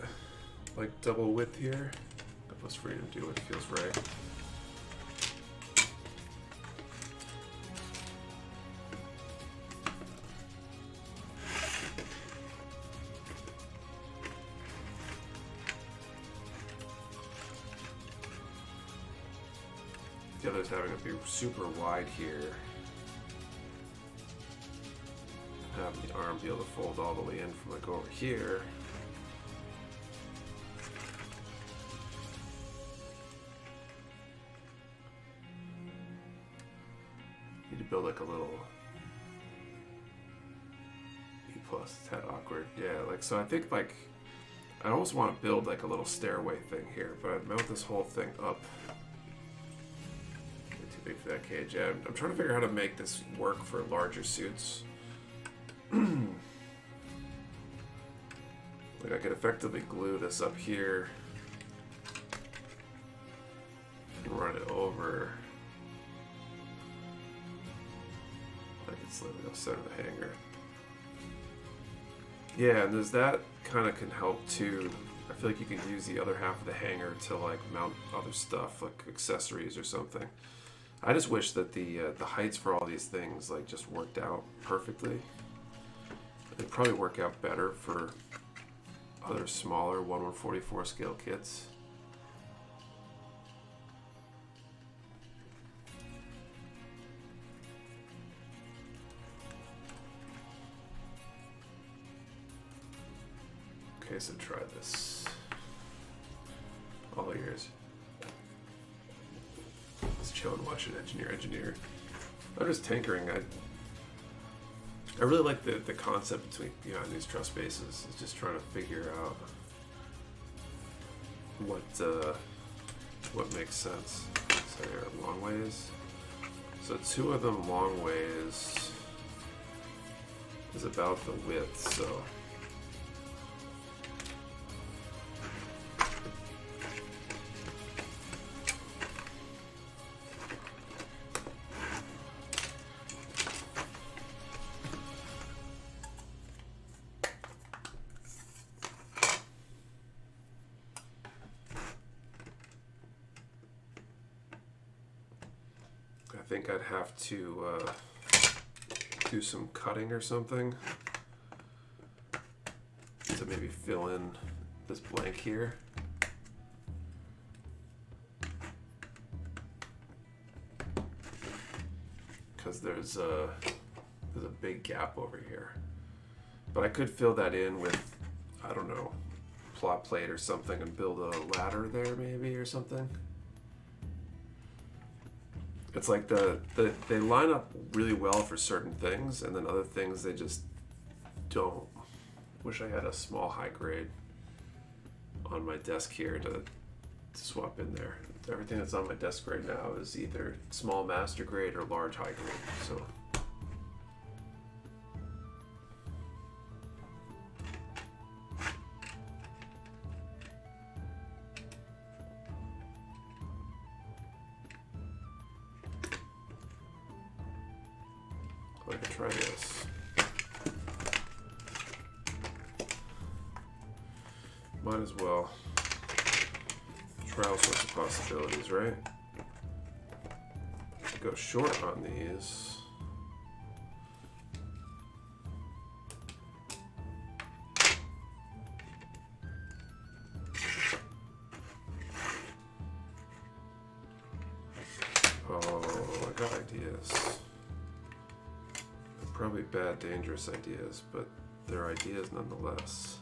[SPEAKER 1] like double width here. That was freedom to do what feels right. The other's having it be super wide here. Have the arm be able to fold all the way in from like over here. Need to build like a little E plus. It's that awkward. Yeah, like so I think like I almost want to build like a little stairway thing here, but I'd mount this whole thing up. Too big for that cage. Yeah, I'm trying to figure out how to make this work for larger suits. Like I could effectively glue this up here and run it over I can slightly off center the hanger. Yeah, and there's that kind of can help too. I feel like you can use the other half of the hanger to like mount other stuff, like accessories or something. I just wish that the heights for all these things like just worked out perfectly. They'd probably work out better for other smaller 1/144 scale kits. Okay, so try this. All ears. Let's chill and watch it engineer. I'm just tinkering. I really like the concept behind these truss bases. It's just trying to figure out what makes sense. So here, long ways. So 2 of them long ways is about the width, so I think I'd have to do some cutting or something to maybe fill in this blank here. Because there's a big gap over here. But I could fill that in with, I don't know, plot plate or something and build a ladder there maybe or something. It's like they line up really well for certain things, and then other things they just don't. Wish I had a small high grade on my desk here to swap in there. Everything that's on my desk right now is either small master grade or large high grade. So. I can try this. Might as well try all sorts of possibilities, right? Go short on these. Oh, I got ideas. Probably bad, dangerous ideas, but they're ideas nonetheless.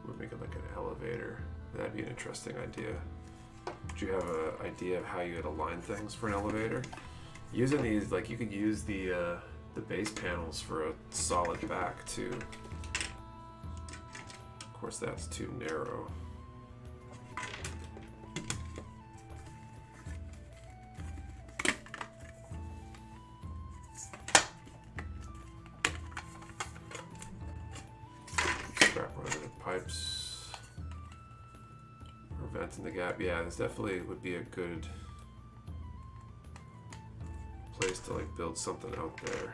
[SPEAKER 1] We'll make it like an elevator. That'd be an interesting idea. Do you have an idea of how you would align things for an elevator? Using these, like you could use the base panels for a solid back too. Of course, that's too narrow. Scrap one of the pipes or vent in the gap. Yeah, this definitely would be a good place to like build something out there.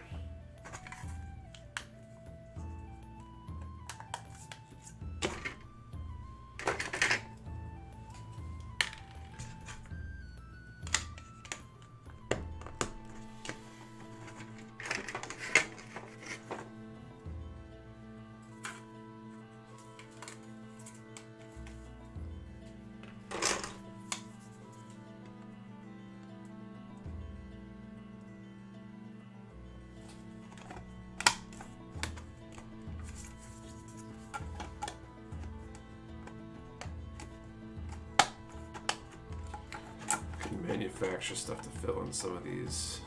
[SPEAKER 1] Manufacture stuff to fill in some of these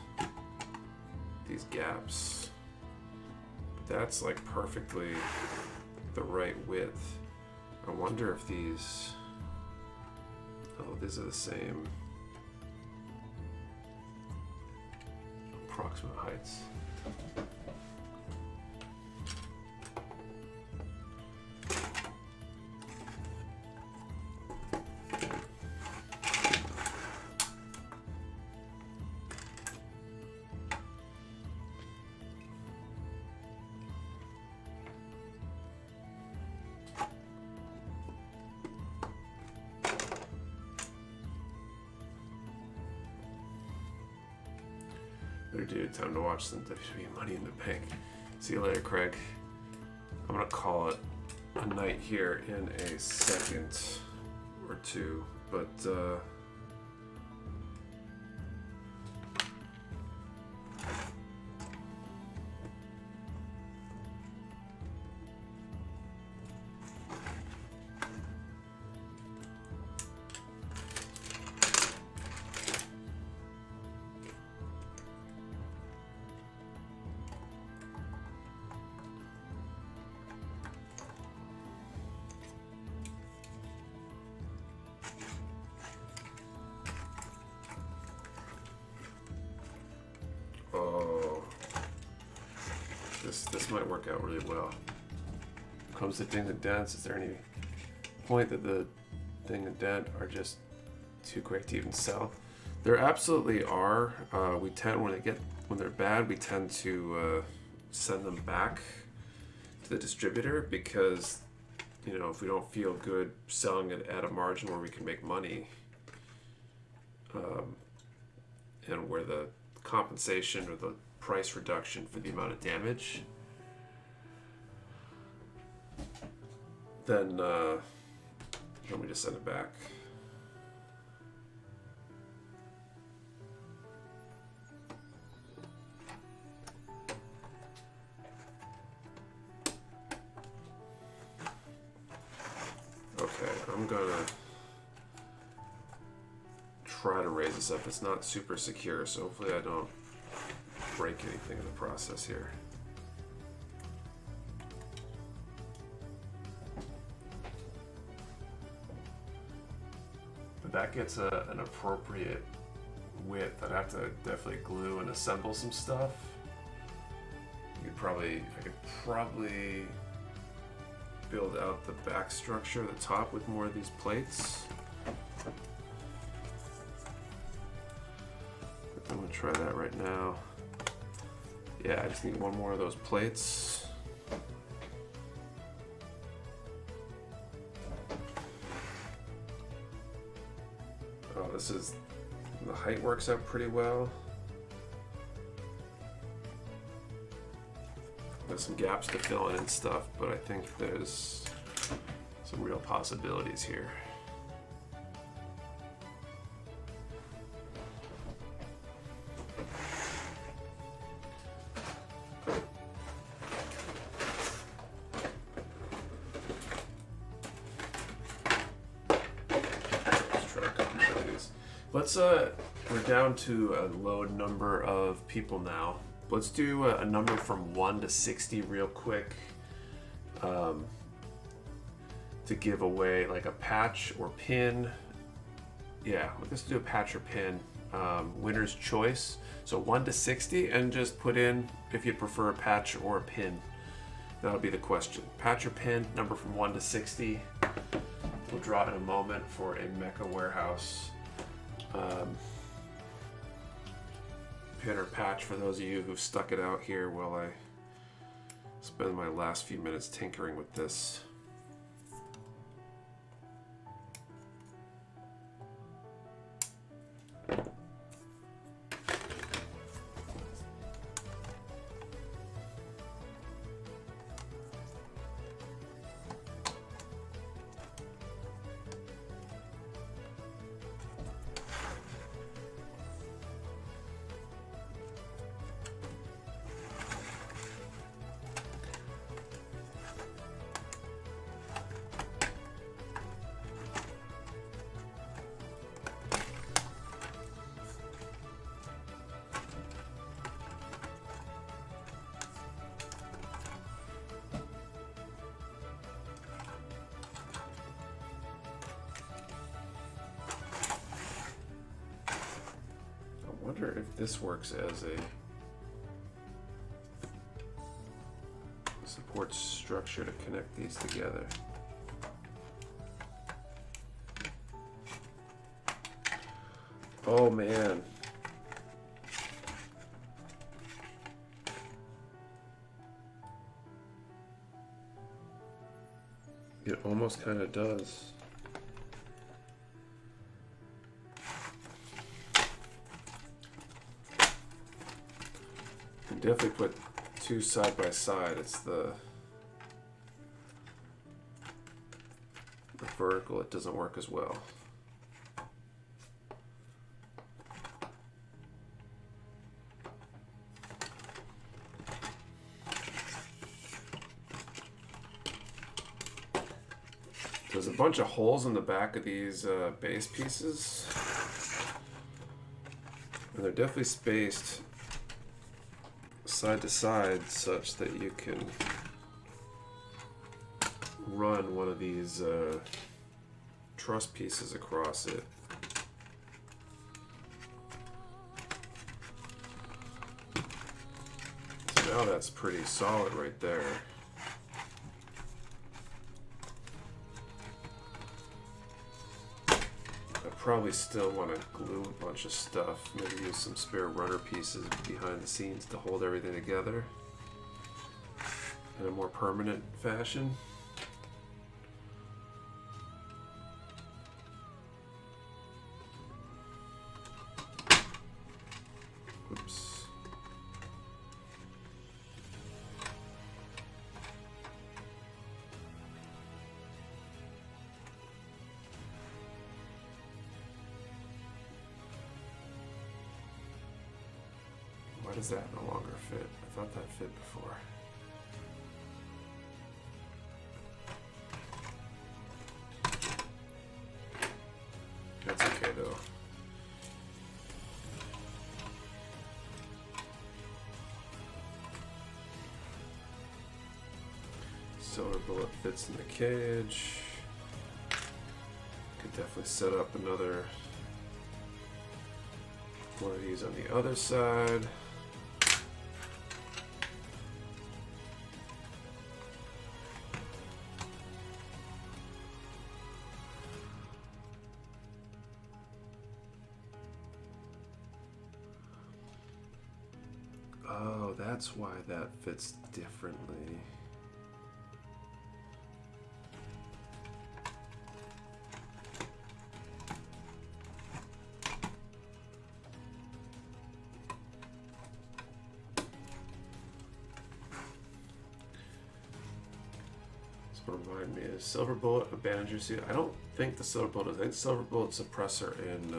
[SPEAKER 1] gaps. But that's like perfectly the right width. I wonder if these, oh, these are the same approximate heights. Dude, time to watch some WWE Money in the Bank. See you later, Craig. I'm gonna call it a night here in a second or two, but this might work out really well. Comes to ding and dents, is there any point that the ding and dent are just too quick to even sell? There absolutely are. We tend when they're bad, we tend to send them back to the distributor because if we don't feel good selling it at a margin where we can make money, and where the compensation or the price reduction for the amount of damage, then we just send it back. Okay, I'm gonna try to raise this up. It's not super secure, so hopefully I don't break anything in the process here. But that gets an appropriate width. I'd have to definitely glue and assemble some stuff. I could probably build out the back structure at the top with more of these plates. I'm gonna try that right now. Yeah, I just need one more of those plates. Oh, the height works out pretty well. There's some gaps to fill in and stuff, but I think there's some real possibilities here. We're down to a low number of people now. Let's do a number from 1 to 60 real quick, to give away like a patch or pin. Yeah, let's do a patch or pin, winner's choice. So 1 to 60, and just put in if you prefer a patch or a pin. That'll be the question. Patch or pin, number from 1 to 60. We'll draw in a moment for a Mecha Warehouse pin or patch for those of you who've stuck it out here while I spend my last few minutes tinkering with this. I wonder if this works as a support structure to connect these together. Oh man. It almost kind of does. can definitely put two side by side. It's the vertical, it doesn't work as well. There's a bunch of holes in the back of these base pieces, and they're definitely spaced side to side such that you can run one of these truss pieces across it. So now that's pretty solid right there. Probably still want to glue a bunch of stuff, maybe use some spare runner pieces behind the scenes to hold everything together in a more permanent fashion. Oops. Why does that no longer fit? I thought that fit before. That's okay though. Silver bullet fits in the cage. Could definitely set up another one of these on the other side. Oh, that's why that fits differently. This will remind me of Silver Bullet, Abandoned Your Suit. I don't think the Silver Bullet is. I think Silver Bullet suppressor in,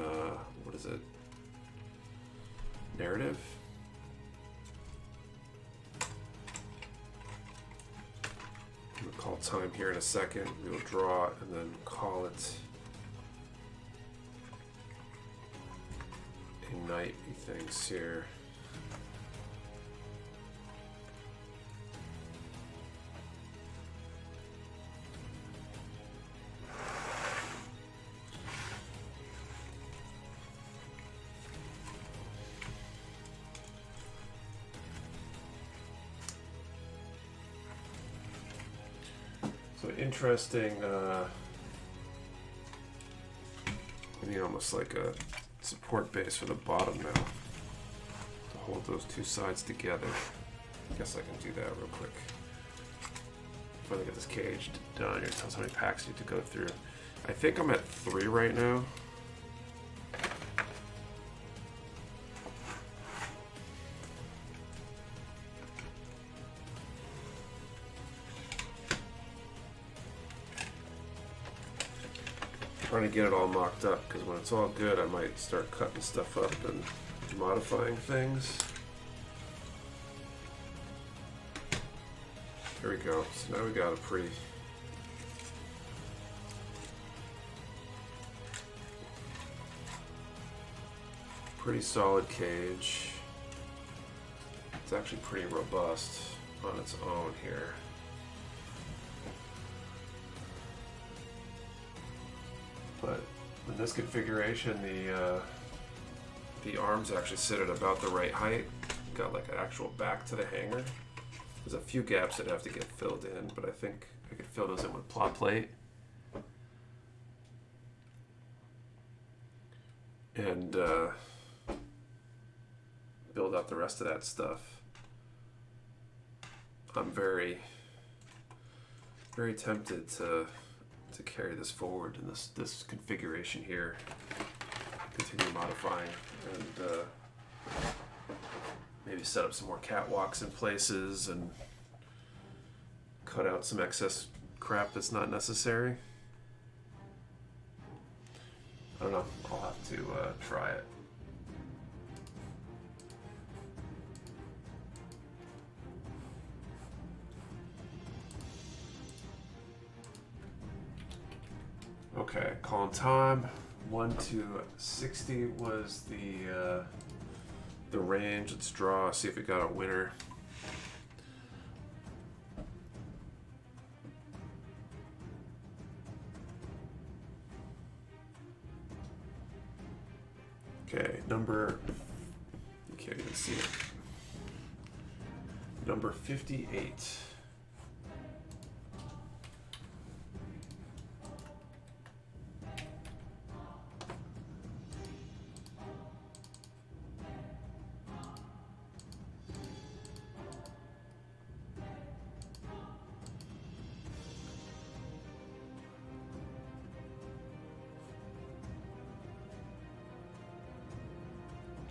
[SPEAKER 1] what is it? Narrative? We'll call time here in a second. We will draw it and then call it ignite things here. So interesting, we need almost like a support base for the bottom now to hold those two sides together. I guess I can do that real quick. Before I get this cage done, here tells how many packs you need to go through. I think I'm at 3 right now. Trying to get it all mocked up, because when it's all good I might start cutting stuff up and modifying things. There we go. So now we got a pretty solid cage. It's actually pretty robust on its own here. But in this configuration, the arms actually sit at about the right height. Got like an actual back to the hanger. There's a few gaps that have to get filled in, but I think I could fill those in with plot plate. And build up the rest of that stuff. I'm very, very tempted to carry this forward in this configuration here, continue modifying, and maybe set up some more catwalks in places and cut out some excess crap that's not necessary. I don't know. I'll have to try it. Okay, calling time. 1 to 60 was the range. Let's draw. See if we got a winner. Okay, number. You can't even see it. Number 58.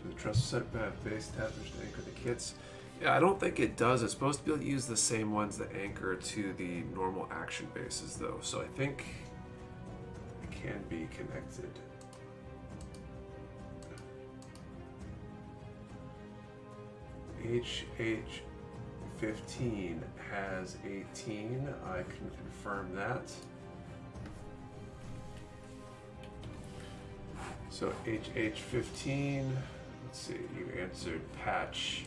[SPEAKER 1] The truss setback base tappers to anchor the kits. Yeah, I don't think it does. It's supposed to be able to use the same ones that anchor to the normal action bases, though. So I think it can be connected. HH15 has 18. I can confirm that. So HH15. Let's see, you answered patch.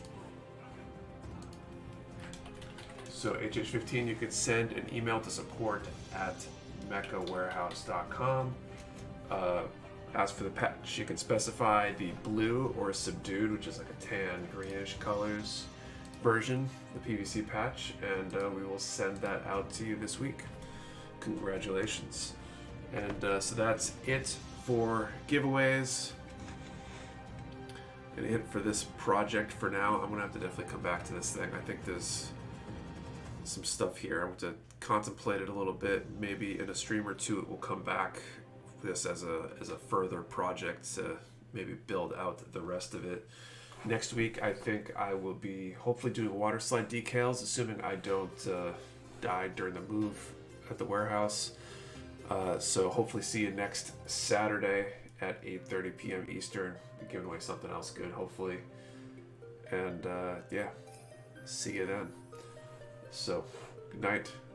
[SPEAKER 1] So HH15, you could send an email to support at mechawarehouse.com. Ask for the patch. You can specify the blue or subdued, which is like a tan, greenish colors version, the PVC patch, and we will send that out to you this week. Congratulations. And so that's it for giveaways. And it for this project for now. I'm gonna have to definitely come back to this thing. I think there's some stuff here. I want to contemplate it a little bit. Maybe in a stream or two, it will come back. This as a further project to maybe build out the rest of it. Next week, I think I will be hopefully doing water slide decals, assuming I don't die during the move at the warehouse. So hopefully see you next Saturday at 8:30 p.m. Eastern. Be giving away something else good, hopefully. And yeah, see you then. So, good night.